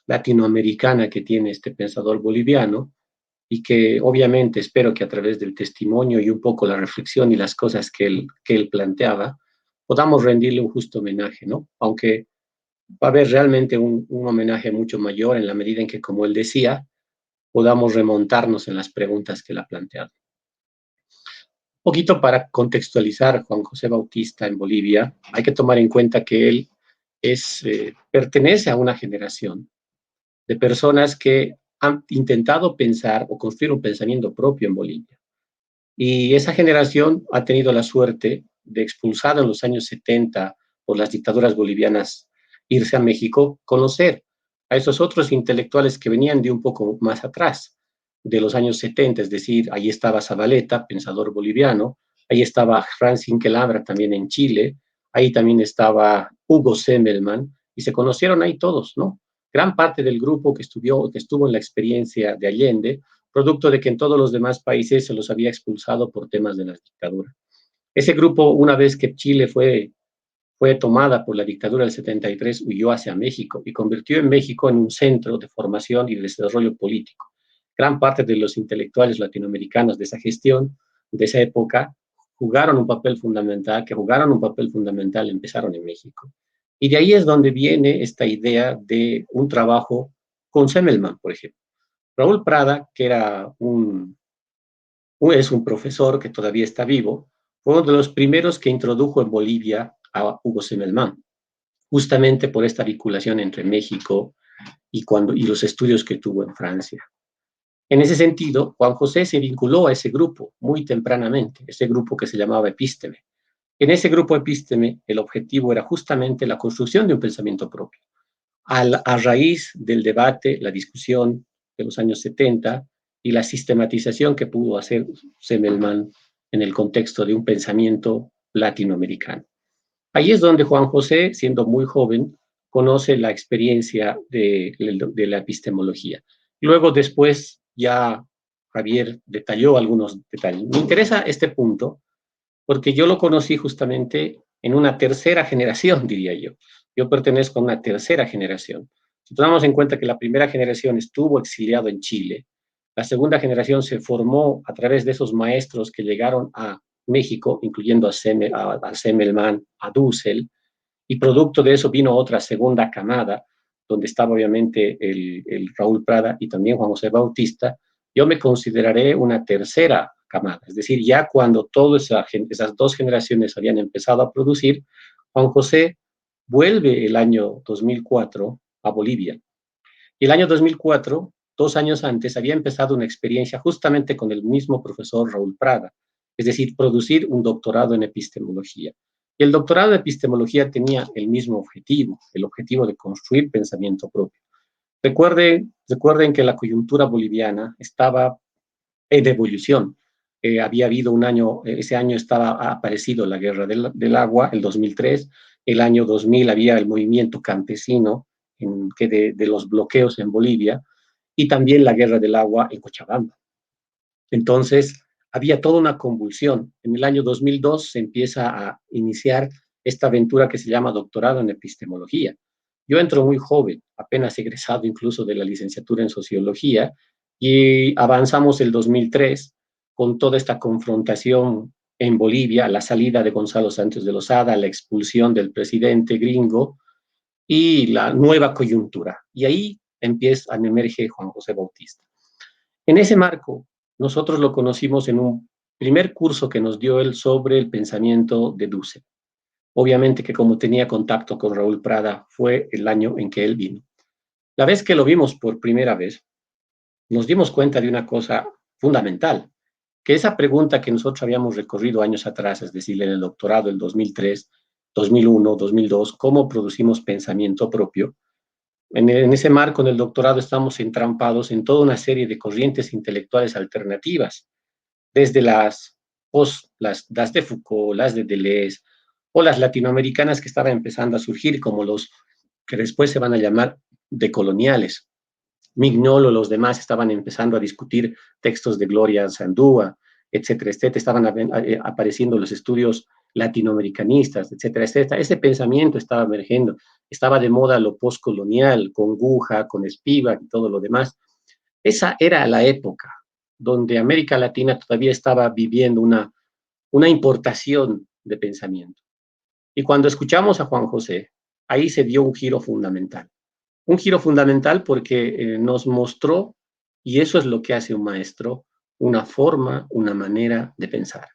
Speaker 4: latinoamericana que tiene este pensador boliviano y que obviamente espero que a través del testimonio y un poco la reflexión y las cosas que él planteaba, podamos rendirle un justo homenaje, ¿no? Aunque va a haber realmente un homenaje mucho mayor en la medida en que, como él decía, podamos remontarnos en las preguntas que él ha planteado. Poquito para contextualizar a Juan José Bautista en Bolivia, hay que tomar en cuenta que él pertenece a una generación de personas que han intentado pensar o construir un pensamiento propio en Bolivia. Y esa generación ha tenido la suerte de, expulsada en los años 70 por las dictaduras bolivianas, irse a México, conocer a esos otros intelectuales que venían de un poco más atrás, de los años 70, es decir, ahí estaba Zabaleta, pensador boliviano, ahí estaba Franz Inquelabra también en Chile, ahí también estaba Hugo Semmelmann, y se conocieron ahí todos, ¿no? Gran parte del grupo que estuvo en la experiencia de Allende, producto de que en todos los demás países se los había expulsado por temas de la dictadura. Ese grupo, una vez que Chile fue tomada por la dictadura del 73, huyó hacia México y convirtió en México en un centro de formación y de desarrollo político. Gran parte de los intelectuales latinoamericanos de esa gestión, de esa época, jugaron un papel fundamental, empezaron en México. Y de ahí es donde viene esta idea de un trabajo con Semmelmann, por ejemplo. Raúl Prada, que es un profesor que todavía está vivo, fue uno de los primeros que introdujo en Bolivia a Hugo Semmelmann. justamente por esta vinculación entre México y los estudios que tuvo en Francia. En ese sentido, Juan José se vinculó a ese grupo muy tempranamente, ese grupo que se llamaba Epísteme. En ese grupo Epísteme, el objetivo era justamente la construcción de un pensamiento propio. A raíz del debate, la discusión de los años 70 y la sistematización que pudo hacer Semmelman en el contexto de un pensamiento latinoamericano. Ahí es donde Juan José, siendo muy joven, conoce la experiencia de la epistemología. Luego, después, ya Javier detalló algunos detalles. Me interesa este punto porque yo lo conocí justamente en una tercera generación, diría yo. Yo pertenezco a una tercera generación. Si tomamos en cuenta que la primera generación estuvo exiliado en Chile, la segunda generación se formó a través de esos maestros que llegaron a México, incluyendo a Semmelman, a Dussel, y producto de eso vino otra segunda camada, donde estaba obviamente el Raúl Prada y también Juan José Bautista. Yo me consideraré una tercera camada, es decir, ya cuando todas esas dos generaciones habían empezado a producir, Juan José vuelve el año 2004 a Bolivia. Y el año 2004, 2 años antes, había empezado una experiencia justamente con el mismo profesor Raúl Prada, es decir, producir un doctorado en epistemología. Y el doctorado de epistemología tenía el mismo objetivo, el objetivo de construir pensamiento propio. Recuerden que la coyuntura boliviana estaba en evolución. Había habido un año, ese año estaba aparecido la guerra del agua, el 2003, el año 2000 había el movimiento campesino de los bloqueos en Bolivia y también la guerra del agua en Cochabamba. Entonces, había toda una convulsión. En el año 2002 se empieza a iniciar esta aventura que se llama doctorado en epistemología. Yo entro muy joven, apenas egresado incluso de la licenciatura en sociología, y avanzamos el 2003 con toda esta confrontación en Bolivia, la salida de Gonzalo Sánchez de Lozada, la expulsión del presidente gringo y la nueva coyuntura. Y ahí emerge Juan José Bautista. En ese marco, nosotros lo conocimos en un primer curso que nos dio él sobre el pensamiento de Dussel. Obviamente que como tenía contacto con Raúl Prada, fue el año en que él vino. La vez que lo vimos por primera vez, nos dimos cuenta de una cosa fundamental, que esa pregunta que nosotros habíamos recorrido años atrás, es decir, en el doctorado del 2003, 2001, 2002, cómo producimos pensamiento propio, en ese marco, en el doctorado, estamos entrampados en toda una serie de corrientes intelectuales alternativas, desde las de Foucault, las de Deleuze, o las latinoamericanas que estaban empezando a surgir, como los que después se van a llamar decoloniales. Mignol o los demás estaban empezando a discutir textos de Gloria Sandúa, etcétera, etcétera. Estaban apareciendo los estudios latinoamericanistas, etcétera, etcétera. Ese pensamiento estaba emergiendo. Estaba de moda lo postcolonial, con Guja, con Spivak y todo lo demás. Esa era la época donde América Latina todavía estaba viviendo una importación de pensamiento. Y cuando escuchamos a Juan José, ahí se dio un giro fundamental. Un giro fundamental porque nos mostró, y eso es lo que hace un maestro, una forma, una manera de pensar.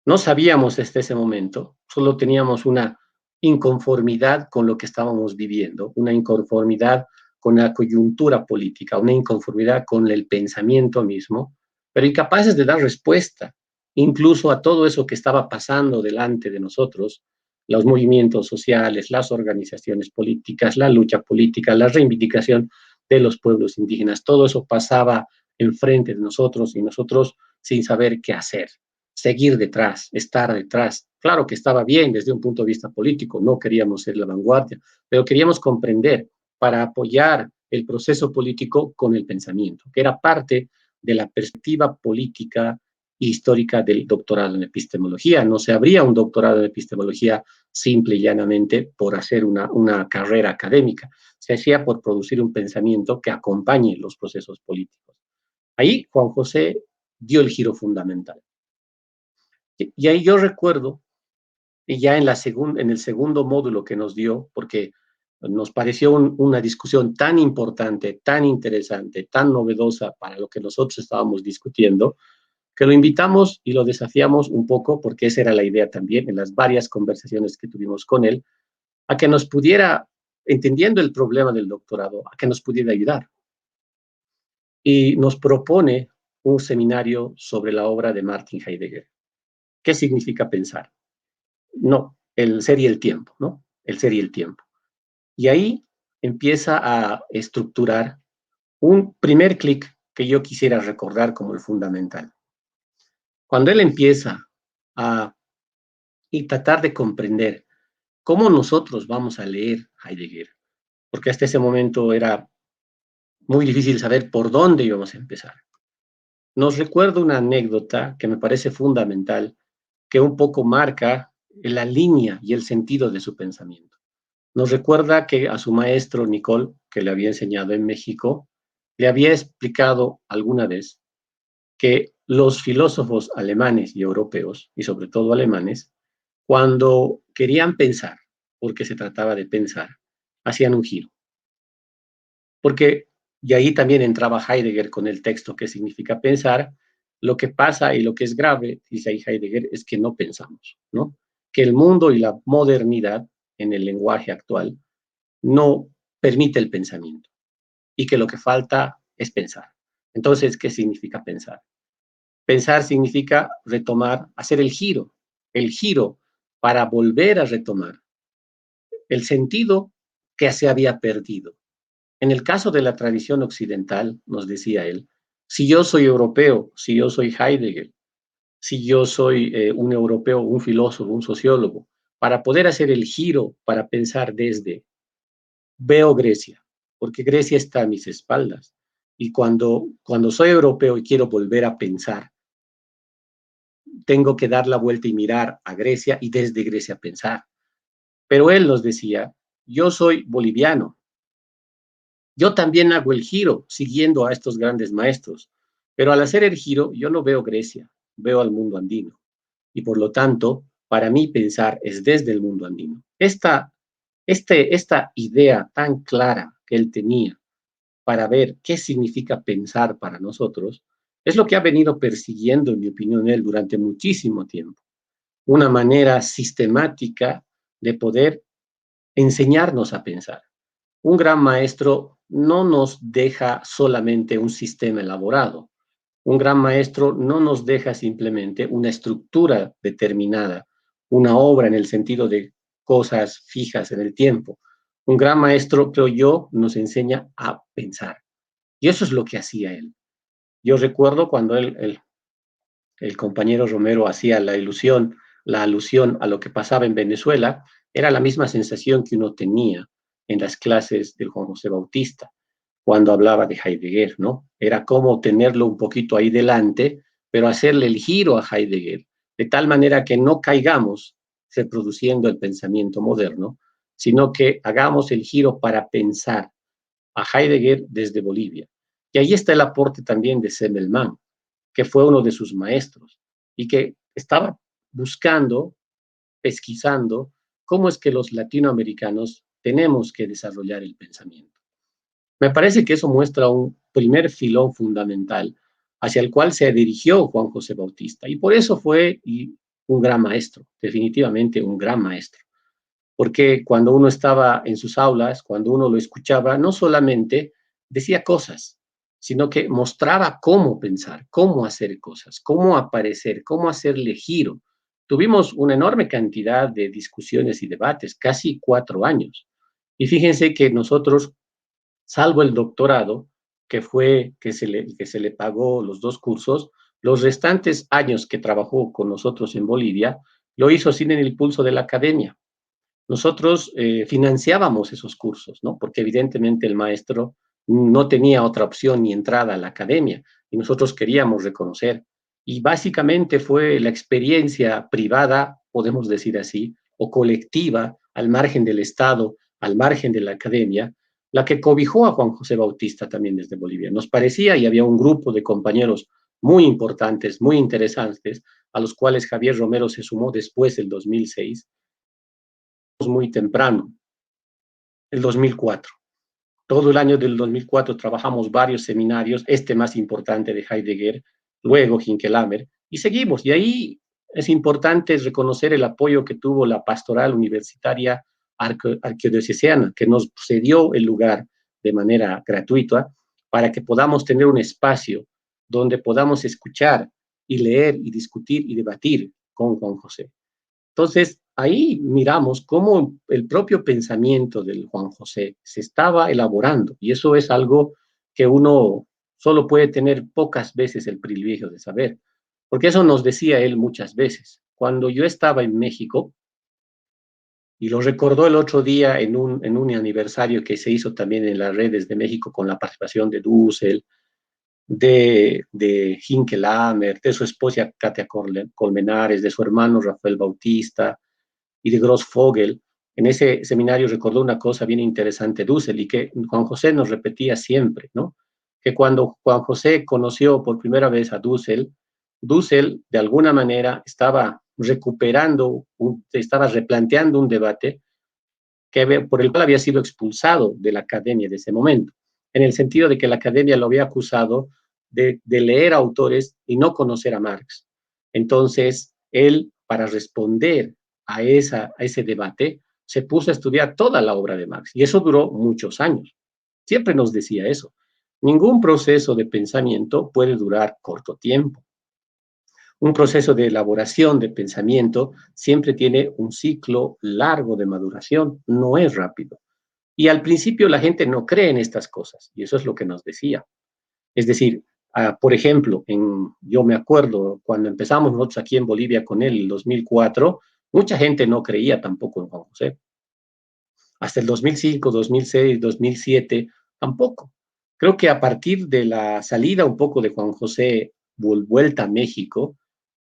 Speaker 4: No sabíamos hasta ese momento, solo teníamos una inconformidad con lo que estábamos viviendo, una inconformidad con la coyuntura política, una inconformidad con el pensamiento mismo, pero incapaces de dar respuesta incluso a todo eso que estaba pasando delante de nosotros, los movimientos sociales, las organizaciones políticas, la lucha política, la reivindicación de los pueblos indígenas, todo eso pasaba enfrente de nosotros y nosotros sin saber qué hacer, seguir detrás, estar detrás. Claro que estaba bien desde un punto de vista político, no queríamos ser la vanguardia, pero queríamos comprender para apoyar el proceso político con el pensamiento, que era parte de la perspectiva política histórica del doctorado en epistemología. No se abría un doctorado en epistemología simple y llanamente por hacer una carrera académica, se hacía por producir un pensamiento que acompañe los procesos políticos. Ahí Juan José dio el giro fundamental. Y ahí yo recuerdo, y ya en el segundo módulo que nos dio, porque nos pareció una discusión tan importante, tan interesante, tan novedosa para lo que nosotros estábamos discutiendo, que lo invitamos y lo desafiamos un poco, porque esa era la idea también en las varias conversaciones que tuvimos con él, a que nos pudiera, entendiendo el problema del doctorado, a que nos pudiera ayudar. Y nos propone un seminario sobre la obra de Martin Heidegger. ¿Qué significa pensar? No, el ser y el tiempo, ¿no? El ser y el tiempo. Y ahí empieza a estructurar un primer clic que yo quisiera recordar como el fundamental. Cuando él empieza a tratar de comprender cómo nosotros vamos a leer Heidegger, porque hasta ese momento era muy difícil saber por dónde íbamos a empezar. Nos recuerda una anécdota que me parece fundamental, que un poco marca la línea y el sentido de su pensamiento. Nos recuerda que a su maestro Nicole, que le había enseñado en México, le había explicado alguna vez que los filósofos alemanes y europeos, y sobre todo alemanes, cuando querían pensar, porque se trataba de pensar, hacían un giro. Porque, y ahí también entraba Heidegger con el texto que significa pensar, lo que pasa y lo que es grave, dice ahí Heidegger, es que no pensamos, ¿no? Que el mundo y la modernidad en el lenguaje actual no permite el pensamiento y que lo que falta es pensar. Entonces, ¿qué significa pensar? Pensar significa retomar, hacer el giro para volver a retomar el sentido que se había perdido. En el caso de la tradición occidental, nos decía él, si yo soy europeo, si yo soy Heidegger, si yo soy un europeo, un filósofo, un sociólogo, para poder hacer el giro, para pensar desde, veo Grecia, porque Grecia está a mis espaldas. Y cuando soy europeo y quiero volver a pensar, tengo que dar la vuelta y mirar a Grecia y desde Grecia pensar. Pero él nos decía, yo soy boliviano, yo también hago el giro siguiendo a estos grandes maestros, pero al hacer el giro yo no veo Grecia, veo al mundo andino. Y por lo tanto, para mí pensar es desde el mundo andino. Esta idea tan clara que él tenía para ver qué significa pensar para nosotros, es lo que ha venido persiguiendo, en mi opinión, él durante muchísimo tiempo. Una manera sistemática de poder enseñarnos a pensar. Un gran maestro no nos deja solamente un sistema elaborado. Un gran maestro no nos deja simplemente una estructura determinada, una obra en el sentido de cosas fijas en el tiempo. Un gran maestro, creo yo, nos enseña a pensar. Y eso es lo que hacía él. Yo recuerdo cuando el compañero Romero hacía la alusión a lo que pasaba en Venezuela, era la misma sensación que uno tenía en las clases del Juan José Bautista, cuando hablaba de Heidegger, ¿no? Era como tenerlo un poquito ahí delante, pero hacerle el giro a Heidegger, de tal manera que no caigamos reproduciendo el pensamiento moderno, sino que hagamos el giro para pensar a Heidegger desde Bolivia. Y ahí está el aporte también de Semmelmann, que fue uno de sus maestros y que estaba buscando, pesquisando, cómo es que los latinoamericanos tenemos que desarrollar el pensamiento. Me parece que eso muestra un primer filón fundamental hacia el cual se dirigió Juan José Bautista y por eso fue un gran maestro, definitivamente un gran maestro. Porque cuando uno estaba en sus aulas, cuando uno lo escuchaba, no solamente decía cosas, sino que mostraba cómo pensar, cómo hacer cosas, cómo aparecer, cómo hacerle giro. Tuvimos una enorme cantidad de discusiones y debates, casi 4 años. Y fíjense que nosotros, salvo el doctorado, que se le pagó los 2 cursos, los restantes años que trabajó con nosotros en Bolivia, lo hizo sin el impulso de la academia. Nosotros financiábamos esos cursos, ¿no? Porque evidentemente el maestro no tenía otra opción ni entrada a la academia y nosotros queríamos reconocer. Y básicamente fue la experiencia privada, podemos decir así, o colectiva, al margen del Estado, al margen de la academia, la que cobijó a Juan José Bautista también desde Bolivia. Nos parecía, y había un grupo de compañeros muy importantes, muy interesantes, a los cuales Javier Romero se sumó después del 2006, muy temprano, el 2004. Todo el año del 2004 trabajamos varios seminarios, este más importante de Heidegger, luego Hinkelhammer, y seguimos. Y ahí es importante reconocer el apoyo que tuvo la pastoral universitaria arquidiocesana, que nos cedió el lugar de manera gratuita para que podamos tener un espacio donde podamos escuchar y leer y discutir y debatir con Juan José. Entonces, ahí miramos cómo el propio pensamiento del Juan José se estaba elaborando, y eso es algo que uno solo puede tener pocas veces el privilegio de saber, porque eso nos decía él muchas veces. Cuando yo estaba en México, y lo recordó el otro día en un aniversario que se hizo también en las redes de México con la participación de Dussel, de Hinckelhammer, de su esposa Katia Colmenares, de su hermano Rafael Bautista y de Grossfogel. En ese seminario recordó una cosa bien interesante Dussel y que Juan José nos repetía siempre, ¿no? Que cuando Juan José conoció por primera vez a Dussel, Dussel de alguna manera estaba recuperando, estaba replanteando un debate por el cual había sido expulsado de la academia de ese momento, en el sentido de que la academia lo había acusado de leer autores y no conocer a Marx. Entonces, él, para responder a ese debate, se puso a estudiar toda la obra de Marx, y eso duró muchos años. Siempre nos decía eso. Ningún proceso de pensamiento puede durar corto tiempo. Un proceso de elaboración de pensamiento siempre tiene un ciclo largo de maduración, no es rápido. Y al principio la gente no cree en estas cosas, y eso es lo que nos decía. Es decir, por ejemplo, yo me acuerdo cuando empezamos nosotros aquí en Bolivia con él en el 2004, mucha gente no creía tampoco en Juan José. Hasta el 2005, 2006, 2007, tampoco. Creo que a partir de la salida un poco de Juan José, vuelta a México,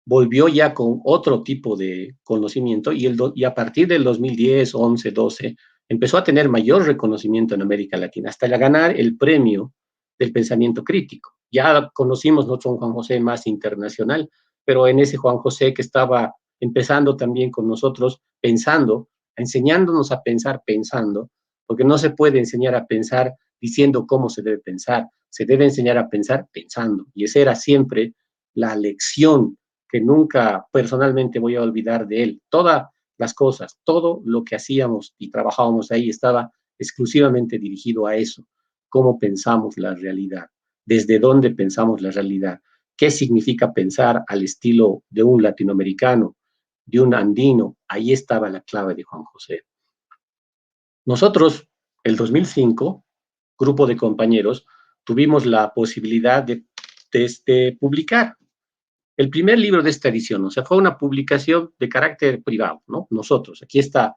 Speaker 4: volvió ya con otro tipo de conocimiento y a partir del 2010, 11, 12, empezó a tener mayor reconocimiento en América Latina, hasta ganar el premio del pensamiento crítico. Ya conocimos nosotros un Juan José más internacional, pero en ese Juan José que estaba empezando también con nosotros, pensando, enseñándonos a pensar pensando, porque no se puede enseñar a pensar diciendo cómo se debe pensar, se debe enseñar a pensar pensando, y esa era siempre la lección que nunca personalmente voy a olvidar de él. Todas las cosas, todo lo que hacíamos y trabajábamos ahí estaba exclusivamente dirigido a eso, cómo pensamos la realidad, desde dónde pensamos la realidad, qué significa pensar al estilo de un latinoamericano, de un andino. Ahí estaba la clave de Juan José. Nosotros, el 2005, grupo de compañeros, tuvimos la posibilidad de publicar el primer libro de esta edición. O sea, fue una publicación de carácter privado, ¿no? Nosotros, aquí está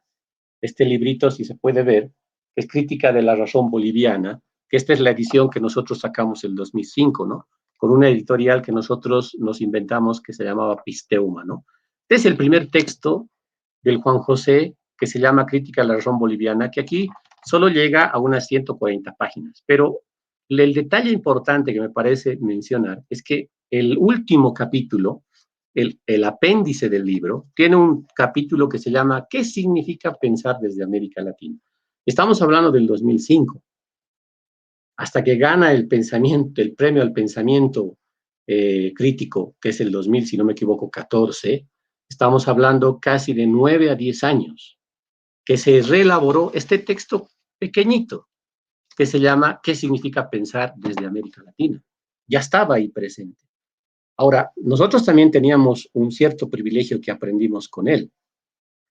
Speaker 4: este librito, si se puede ver, que es Crítica de la Razón Boliviana, que esta es la edición que nosotros sacamos el 2005, ¿no? Con una editorial que nosotros nos inventamos que se llamaba Pisteuma, ¿no? Este es el primer texto del Juan José que se llama Crítica de la Razón Boliviana, que aquí solo llega a unas 140 páginas, pero el detalle importante que me parece mencionar es que el último capítulo, el apéndice del libro, tiene un capítulo que se llama ¿Qué significa pensar desde América Latina? Estamos hablando del 2005, hasta que gana el premio al pensamiento crítico, que es el 2000, si no me equivoco, 14, estamos hablando casi de 9 a 10 años, que se reelaboró este texto pequeñito, que se llama ¿Qué significa pensar desde América Latina? Ya estaba ahí presente. Ahora, nosotros también teníamos un cierto privilegio que aprendimos con él,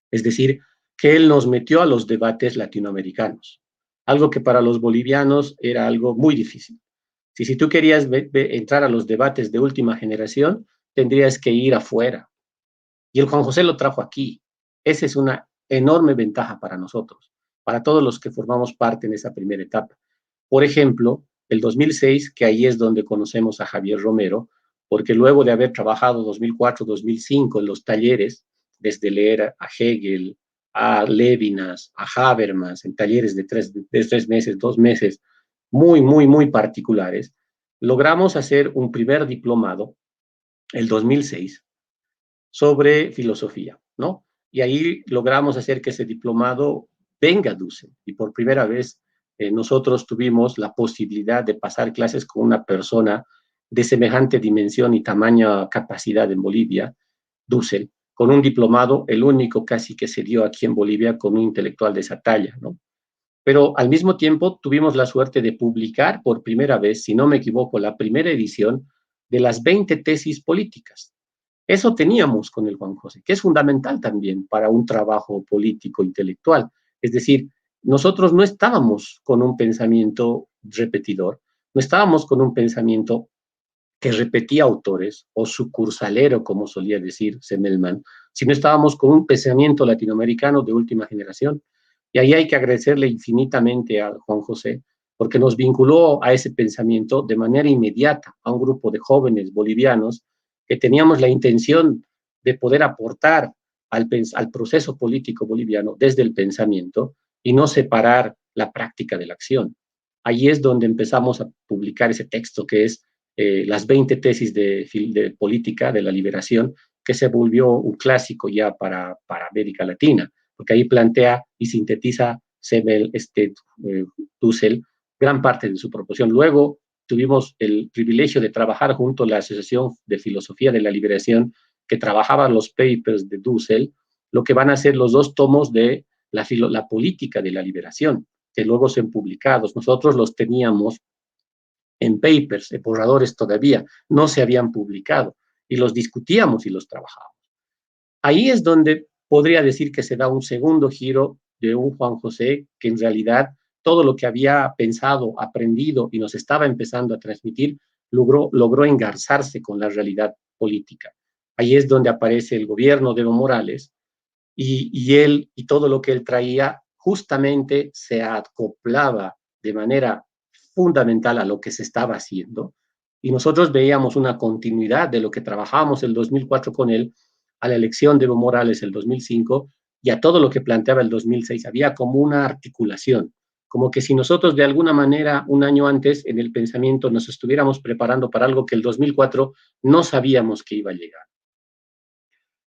Speaker 4: es decir, que él nos metió a los debates latinoamericanos, algo que para los bolivianos era algo muy difícil. Si tú querías entrar a los debates de última generación, tendrías que ir afuera. Y el Juan José lo trajo aquí. Esa es una enorme ventaja para nosotros, para todos los que formamos parte en esa primera etapa. Por ejemplo, el 2006, que ahí es donde conocemos a Javier Romero, porque luego de haber trabajado 2004-2005 en los talleres, desde leer a Hegel, a Levinas, a Habermas, en talleres de 3 meses, 2 meses, muy, muy, muy particulares, logramos hacer un primer diplomado, el 2006, sobre filosofía, ¿no? Y ahí logramos hacer que ese diplomado venga a Dussel. Y por primera vez nosotros tuvimos la posibilidad de pasar clases con una persona de semejante dimensión y tamaña capacidad en Bolivia, Dussel, con un diplomado, el único casi que se dio aquí en Bolivia con un intelectual de esa talla, ¿no? Pero al mismo tiempo tuvimos la suerte de publicar por primera vez, si no me equivoco, la primera edición de las 20 tesis políticas. Eso teníamos con el Juan José, que es fundamental también para un trabajo político intelectual. Es decir, nosotros no estábamos con un pensamiento repetidor, no estábamos con un pensamiento que repetía autores, o sucursalero, como solía decir Semmelman, sino estábamos con un pensamiento latinoamericano de última generación. Y ahí hay que agradecerle infinitamente a Juan José, porque nos vinculó a ese pensamiento de manera inmediata a un grupo de jóvenes bolivianos que teníamos la intención de poder aportar al proceso político boliviano desde el pensamiento y no separar la práctica de la acción. Ahí es donde empezamos a publicar ese texto que es las 20 tesis de política de la liberación, que se volvió un clásico ya para América Latina, porque ahí plantea y sintetiza Dussel gran parte de su proposición. Luego tuvimos el privilegio de trabajar junto a la Asociación de Filosofía de la Liberación, que trabajaba los papers de Dussel, lo que van a ser los 2 tomos de la política de la liberación, que luego son publicados. Nosotros los teníamos en papers, en borradores todavía, no se habían publicado, y los discutíamos y los trabajábamos. Ahí es donde podría decir que se da un segundo giro de un Juan José que en realidad todo lo que había pensado, aprendido y nos estaba empezando a transmitir, logró engarzarse con la realidad política. Ahí es donde aparece el gobierno de Evo Morales y él y todo lo que él traía justamente se acoplaba de manera fundamental a lo que se estaba haciendo. Y nosotros veíamos una continuidad de lo que trabajábamos el 2004 con él, a la elección de Evo Morales el 2005 y a todo lo que planteaba el 2006. Había como una articulación, como que si nosotros de alguna manera un año antes en el pensamiento nos estuviéramos preparando para algo que el 2004 no sabíamos que iba a llegar.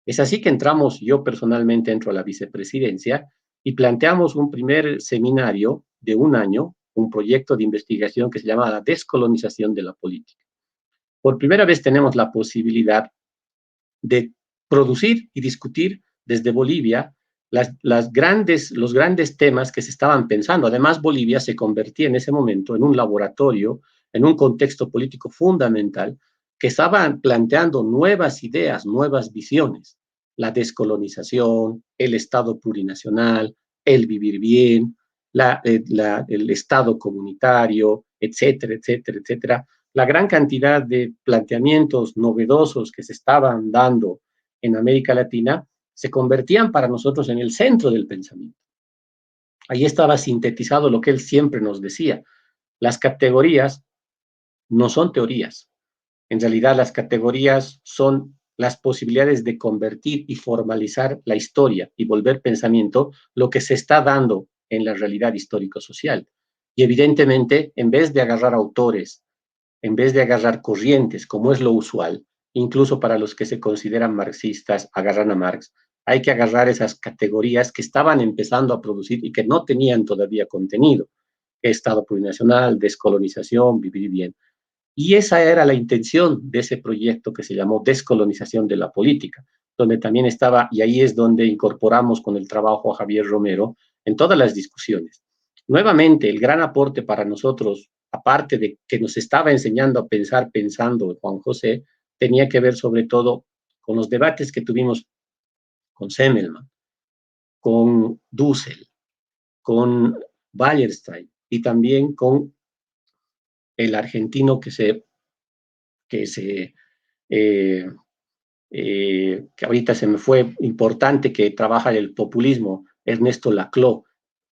Speaker 4: Es así que entramos, yo personalmente entro a la vicepresidencia y planteamos un primer seminario de un año, un proyecto de investigación que se llama la descolonización de la política. Por primera vez tenemos la posibilidad de producir y discutir desde Bolivia los grandes temas que se estaban pensando. Además, Bolivia se convertía en ese momento en un laboratorio, en un contexto político fundamental, que estaban planteando nuevas ideas, nuevas visiones. La descolonización, el Estado plurinacional, el vivir bien, el Estado comunitario, etcétera, etcétera, etcétera. La gran cantidad de planteamientos novedosos que se estaban dando en América Latina se convertían para nosotros en el centro del pensamiento. Ahí estaba sintetizado lo que él siempre nos decía. Las categorías no son teorías. En realidad, las categorías son las posibilidades de convertir y formalizar la historia y volver pensamiento lo que se está dando en la realidad histórico-social. Y evidentemente, en vez de agarrar autores, en vez de agarrar corrientes, como es lo usual, incluso para los que se consideran marxistas, agarran a Marx, hay que agarrar esas categorías que estaban empezando a producir y que no tenían todavía contenido. Estado plurinacional, descolonización, vivir bien. Y esa era la intención de ese proyecto que se llamó Descolonización de la Política, donde también estaba, y ahí es donde incorporamos con el trabajo a Javier Romero en todas las discusiones. Nuevamente, el gran aporte para nosotros, aparte de que nos estaba enseñando a pensar pensando Juan José, tenía que ver sobre todo con los debates que tuvimos con Semmelman, con Dussel, con Wallerstein y también con el argentino que ahorita se me fue importante, que trabaja en el populismo, Ernesto Laclau.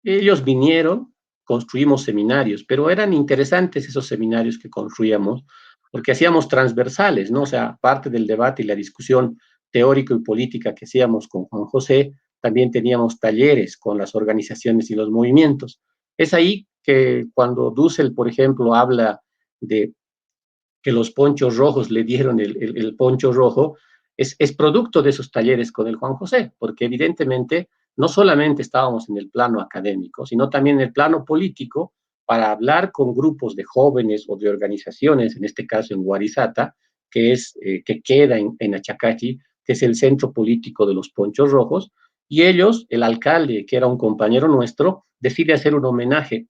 Speaker 4: Ellos vinieron, construimos seminarios, pero eran interesantes esos seminarios que construíamos, porque hacíamos transversales, ¿no? O sea, parte del debate y la discusión teórico y política que hacíamos con Juan José, también teníamos talleres con las organizaciones y los movimientos. Es ahí que cuando Dussel, por ejemplo, habla de que los ponchos rojos le dieron el poncho rojo, es producto de esos talleres con el Juan José, porque evidentemente no solamente estábamos en el plano académico, sino también en el plano político para hablar con grupos de jóvenes o de organizaciones, en este caso en Guarizata, que queda en Achacachi, que es el centro político de los Ponchos Rojos, y ellos, el alcalde, que era un compañero nuestro, decide hacer un homenaje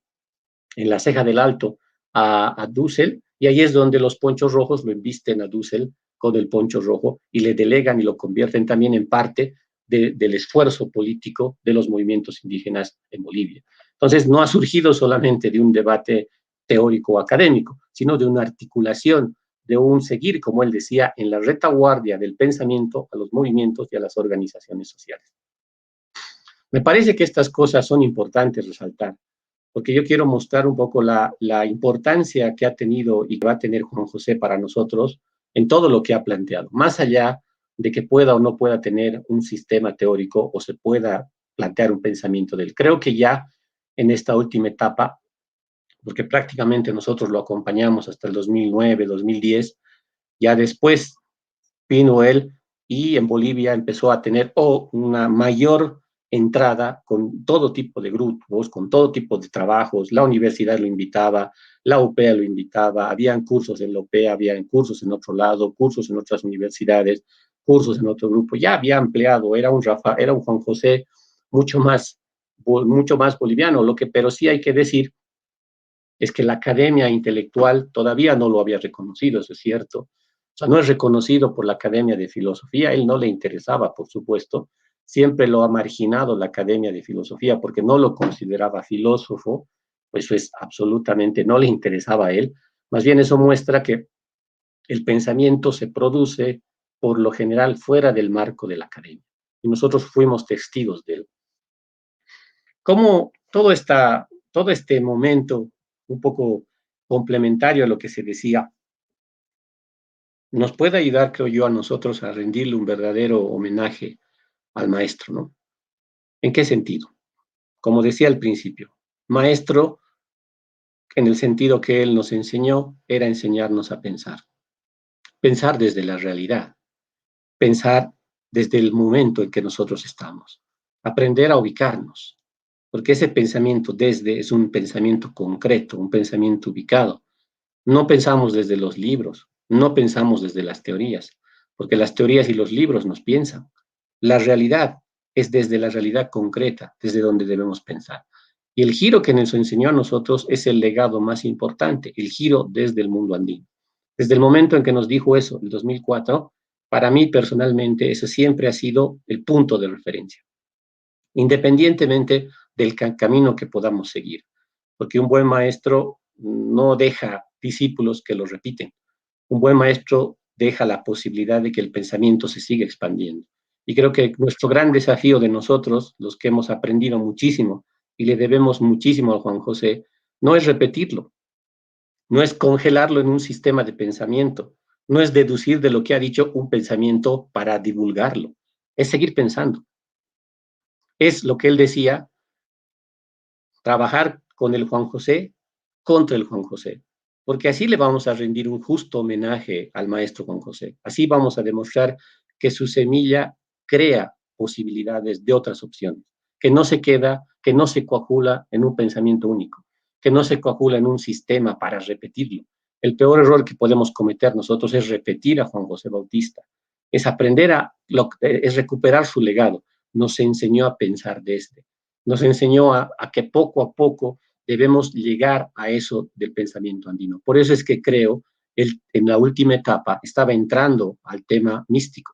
Speaker 4: en la Ceja del Alto a Dussel, y ahí es donde los Ponchos Rojos lo invisten a Dussel con el poncho rojo y le delegan y lo convierten también en parte del esfuerzo político de los movimientos indígenas en Bolivia. Entonces, no ha surgido solamente de un debate teórico o académico, sino de una articulación, de un seguir, como él decía, en la retaguardia del pensamiento a los movimientos y a las organizaciones sociales. Me parece que estas cosas son importantes resaltar, porque yo quiero mostrar un poco la importancia que ha tenido y que va a tener Juan José para nosotros en todo lo que ha planteado, más allá de que pueda o no pueda tener un sistema teórico o se pueda plantear un pensamiento de él. Creo que ya en esta última etapa, porque prácticamente nosotros lo acompañamos hasta el 2009, 2010, ya después vino él y en Bolivia empezó a tener una mayor entrada con todo tipo de grupos, con todo tipo de trabajos. La universidad lo invitaba, la UPEA lo invitaba, habían cursos en la UPEA, habían cursos en otro lado, cursos en otras universidades, cursos en otro grupo. Ya había ampliado, era un Juan José mucho más boliviano, pero sí hay que decir es que la academia intelectual todavía no lo había reconocido, eso es cierto. O sea, no es reconocido por la Academia de Filosofía, él no le interesaba, por supuesto, siempre lo ha marginado la Academia de Filosofía porque no lo consideraba filósofo, pues eso es absolutamente, no le interesaba a él. Más bien eso muestra que el pensamiento se produce por lo general fuera del marco de la academia. Y nosotros fuimos testigos de él. Cómo todo este momento, un poco complementario a lo que se decía, nos puede ayudar, creo yo, a nosotros a rendirle un verdadero homenaje al maestro, ¿no? ¿En qué sentido? Como decía al principio, maestro, en el sentido que él nos enseñó, era enseñarnos a pensar. Pensar desde la realidad, pensar desde el momento en que nosotros estamos, aprender a ubicarnos, porque ese pensamiento desde es un pensamiento concreto, un pensamiento ubicado. No pensamos desde los libros, no pensamos desde las teorías, porque las teorías y los libros nos piensan. La realidad es desde la realidad concreta, desde donde debemos pensar. Y el giro que nos enseñó a nosotros es el legado más importante, el giro desde el mundo andino. Desde el momento en que nos dijo eso, el 2004, para mí personalmente ese siempre ha sido el punto de referencia, independientemente del camino que podamos seguir, porque un buen maestro no deja discípulos que lo repiten. Un buen maestro deja la posibilidad de que el pensamiento se siga expandiendo. Y creo que nuestro gran desafío de nosotros, los que hemos aprendido muchísimo y le debemos muchísimo a Juan José, no es repetirlo, no es congelarlo en un sistema de pensamiento, no es deducir de lo que ha dicho un pensamiento para divulgarlo, es seguir pensando. Es lo que él decía, trabajar con el Juan José contra el Juan José, porque así le vamos a rendir un justo homenaje al maestro Juan José. Así vamos a demostrar que su semilla crea posibilidades de otras opciones, que no se queda, que no se coagula en un pensamiento único, que no se coagula en un sistema para repetirlo. El peor error que podemos cometer nosotros es repetir a Juan José Bautista, es es recuperar su legado. Nos enseñó a pensar desde, nos enseñó a que poco a poco debemos llegar a eso del pensamiento andino. Por eso es que creo, él en la última etapa estaba entrando al tema místico,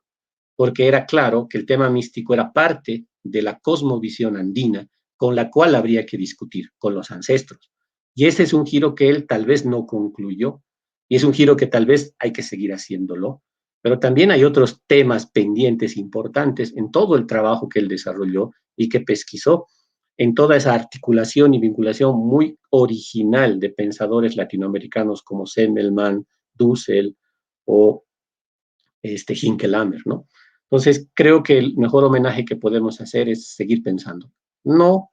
Speaker 4: porque era claro que el tema místico era parte de la cosmovisión andina con la cual habría que discutir con los ancestros. Y ese es un giro que él tal vez no concluyó, y es un giro que tal vez hay que seguir haciéndolo, pero también hay otros temas pendientes importantes en todo el trabajo que él desarrolló y que pesquisó, en toda esa articulación y vinculación muy original de pensadores latinoamericanos como Semmelman, Dussel o Hinkelhammer, ¿no? Entonces, creo que el mejor homenaje que podemos hacer es seguir pensando. No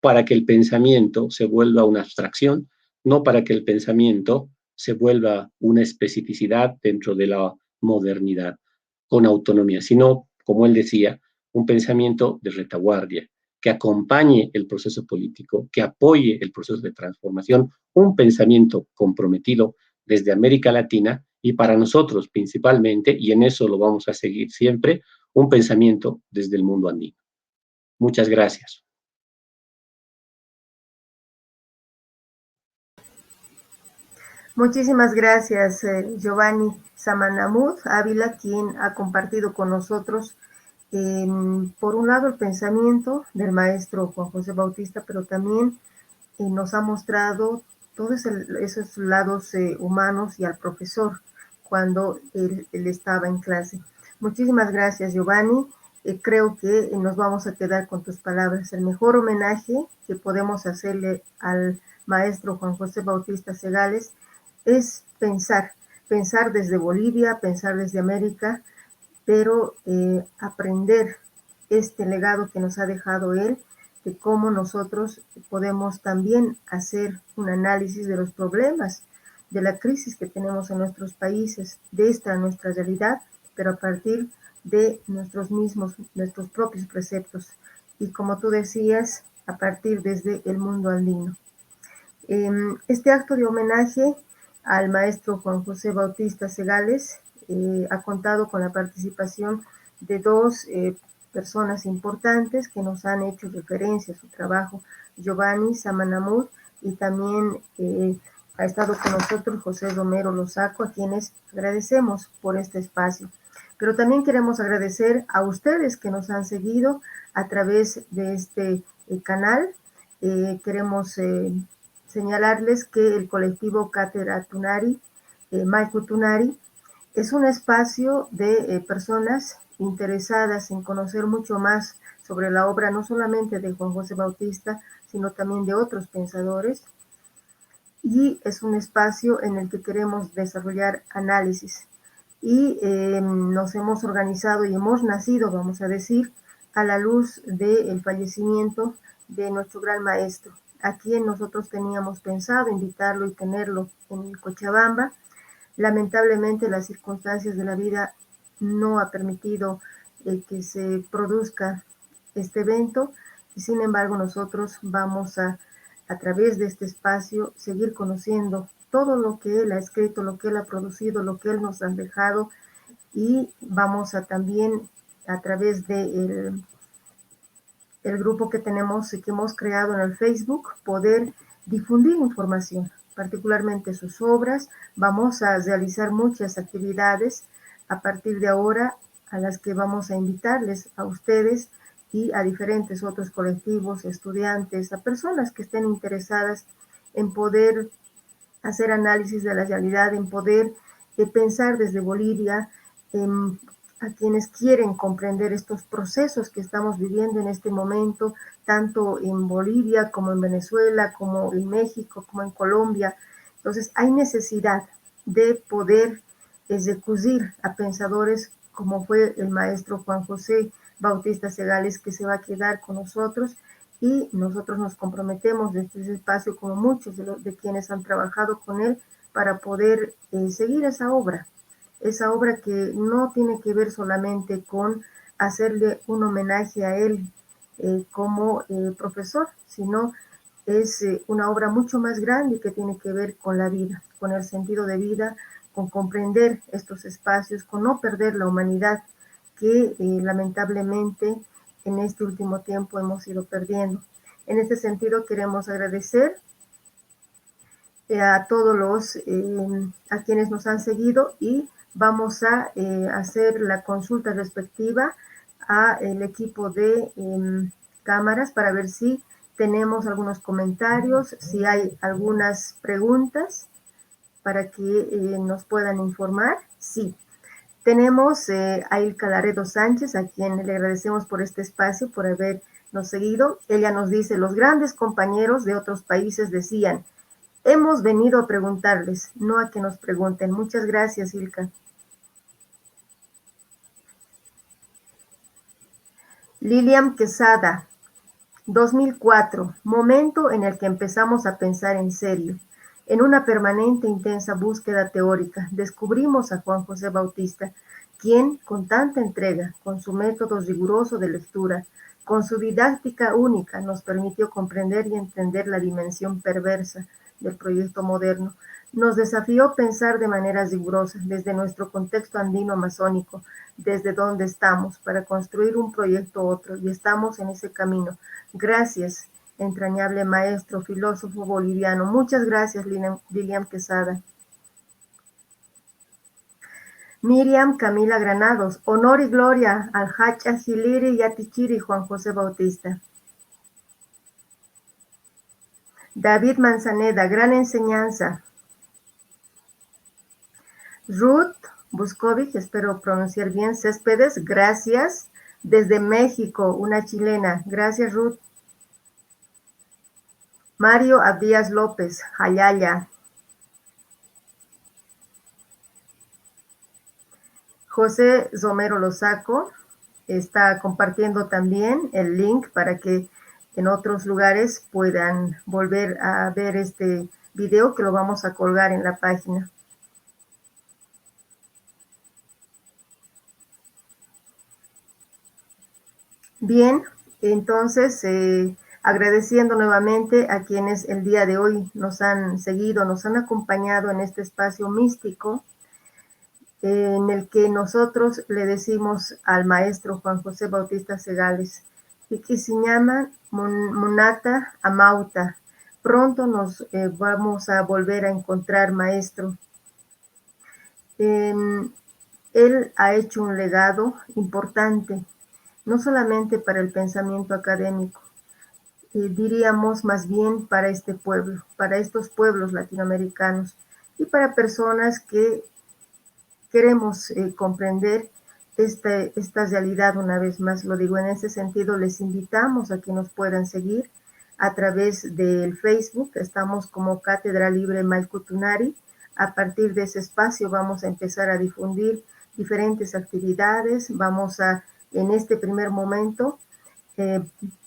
Speaker 4: para que el pensamiento se vuelva una abstracción, no para que el pensamiento se vuelva una especificidad dentro de la modernidad con autonomía, sino, como él decía, un pensamiento de retaguardia, que acompañe el proceso político, que apoye el proceso de transformación, un pensamiento comprometido desde América Latina y para nosotros principalmente, y en eso lo vamos a seguir siempre, un pensamiento desde el mundo andino. Muchas gracias.
Speaker 1: Muchísimas gracias, Giovanni Samanamud Ávila, quien ha compartido con nosotros, por un lado, el pensamiento del maestro Juan José Bautista, pero también nos ha mostrado todos esos lados humanos y al profesor cuando él estaba en clase. Muchísimas gracias, Giovanni. Creo que nos vamos a quedar con tus palabras. El mejor homenaje que podemos hacerle al maestro Juan José Bautista Segales es pensar desde Bolivia, pensar desde América, pero aprender este legado que nos ha dejado él, de cómo nosotros podemos también hacer un análisis de los problemas, de la crisis que tenemos en nuestros países, de esta nuestra realidad, pero a partir de nuestros propios preceptos. Y como tú decías, a partir desde el mundo andino. Este acto de homenaje al maestro Juan José Bautista Segales ha contado con la participación de dos personas importantes que nos han hecho referencia a su trabajo, Giovanni Samanamud, y también ha estado con nosotros José Romero Lozaco, a quienes agradecemos por este espacio. Pero también queremos agradecer a ustedes que nos han seguido a través de este canal. Queremos señalarles que el colectivo Cátedra Tunari, Maiku Tunari, es un espacio de personas interesadas en conocer mucho más sobre la obra, no solamente de Juan José Bautista, sino también de otros pensadores. Y es un espacio en el que queremos desarrollar análisis. Y nos hemos organizado y hemos nacido, vamos a decir, a la luz del fallecimiento de nuestro gran maestro, a quien nosotros teníamos pensado invitarlo y tenerlo en Cochabamba. Lamentablemente las circunstancias de la vida no ha permitido que se produzca este evento, y sin embargo nosotros vamos a través de este espacio seguir conociendo todo lo que él ha escrito, lo que él ha producido, lo que él nos ha dejado, y vamos a también a través de el grupo que tenemos y que hemos creado en el Facebook, poder difundir información, particularmente sus obras. Vamos a realizar muchas actividades a partir de ahora, a las que vamos a invitarles a ustedes y a diferentes otros colectivos, estudiantes, a personas que estén interesadas en poder hacer análisis de la realidad, en poder pensar desde Bolivia, a quienes quieren comprender estos procesos que estamos viviendo en este momento, tanto en Bolivia como en Venezuela, como en México, como en Colombia. Entonces hay necesidad de poder recurrir a pensadores como fue el maestro Juan José Bautista Segales, que se va a quedar con nosotros, y nosotros nos comprometemos desde ese espacio, como muchos de quienes han trabajado con él, para poder seguir esa obra que no tiene que ver solamente con hacerle un homenaje a él como profesor, sino es una obra mucho más grande que tiene que ver con la vida, con el sentido de vida, con comprender estos espacios, con no perder la humanidad que lamentablemente en este último tiempo hemos ido perdiendo. En este sentido queremos agradecer a todos a quienes nos han seguido, y vamos a hacer la consulta respectiva a el equipo de cámaras para ver si tenemos algunos comentarios, si hay algunas preguntas para que nos puedan informar. Sí, tenemos a Ilka Laredo Sánchez, a quien le agradecemos por este espacio, por habernos seguido. Ella nos dice: los grandes compañeros de otros países decían: hemos venido a preguntarles, no a que nos pregunten. Muchas gracias, Ilka. Lilian Quesada, 2004, momento en el que empezamos a pensar en serio. En una permanente e intensa búsqueda teórica, descubrimos a Juan José Bautista, quien, con tanta entrega, con su método riguroso de lectura, con su didáctica única, nos permitió comprender y entender la dimensión perversa del proyecto moderno. Nos desafió pensar de manera rigurosa desde nuestro contexto andino amazónico, desde donde estamos, para construir un proyecto otro, y estamos en ese camino. Gracias, entrañable maestro, filósofo boliviano. Muchas gracias, Lilian Quesada. Miriam Camila Granados, honor y gloria al Hacha Giliri Yatichiri Juan José Bautista. David Manzaneda, gran enseñanza. Ruth Buscovich, espero pronunciar bien, Céspedes, gracias. Desde México, una chilena. Gracias, Ruth. Mario Abdías López, Jayaya. José Romero Lozaco está compartiendo también el link para que en otros lugares puedan volver a ver este video que lo vamos a colgar en la página. Bien, entonces agradeciendo nuevamente a quienes el día de hoy nos han seguido, nos han acompañado en este espacio místico en el que nosotros le decimos al maestro Juan José Bautista Segales, Ikisiñama Munata Amauta, pronto nos vamos a volver a encontrar, maestro. Él ha hecho un legado importante, no solamente para el pensamiento académico, diríamos más bien para este pueblo, para estos pueblos latinoamericanos y para personas que queremos comprender esta realidad. Una vez más lo digo, en ese sentido les invitamos a que nos puedan seguir a través del Facebook. Estamos como Cátedra Libre Malkutunari. A partir de ese espacio vamos a empezar a difundir diferentes actividades. Vamos a, en este primer momento,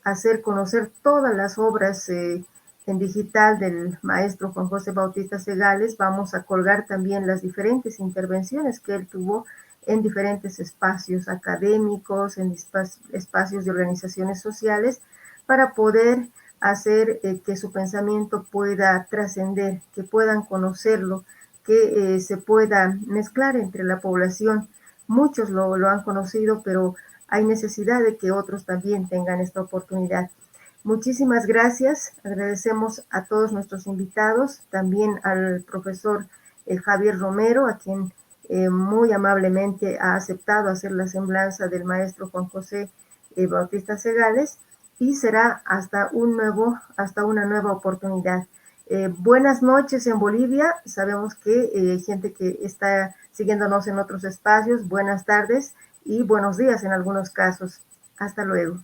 Speaker 1: hacer conocer todas las obras en digital del maestro Juan José Bautista Segales. Vamos a colgar también las diferentes intervenciones que él tuvo en diferentes espacios académicos, en espacios de organizaciones sociales, para poder hacer que su pensamiento pueda trascender, que puedan conocerlo, que se pueda mezclar entre la población. Muchos lo han conocido, pero hay necesidad de que otros también tengan esta oportunidad. Muchísimas gracias. Agradecemos a todos nuestros invitados, también al profesor Javier Romero, a quien muy amablemente ha aceptado hacer la semblanza del maestro Juan José Bautista Segales, y será hasta una nueva oportunidad. Buenas noches en Bolivia. Sabemos que hay gente que está siguiéndonos en otros espacios. Buenas tardes y buenos días en algunos casos. Hasta luego.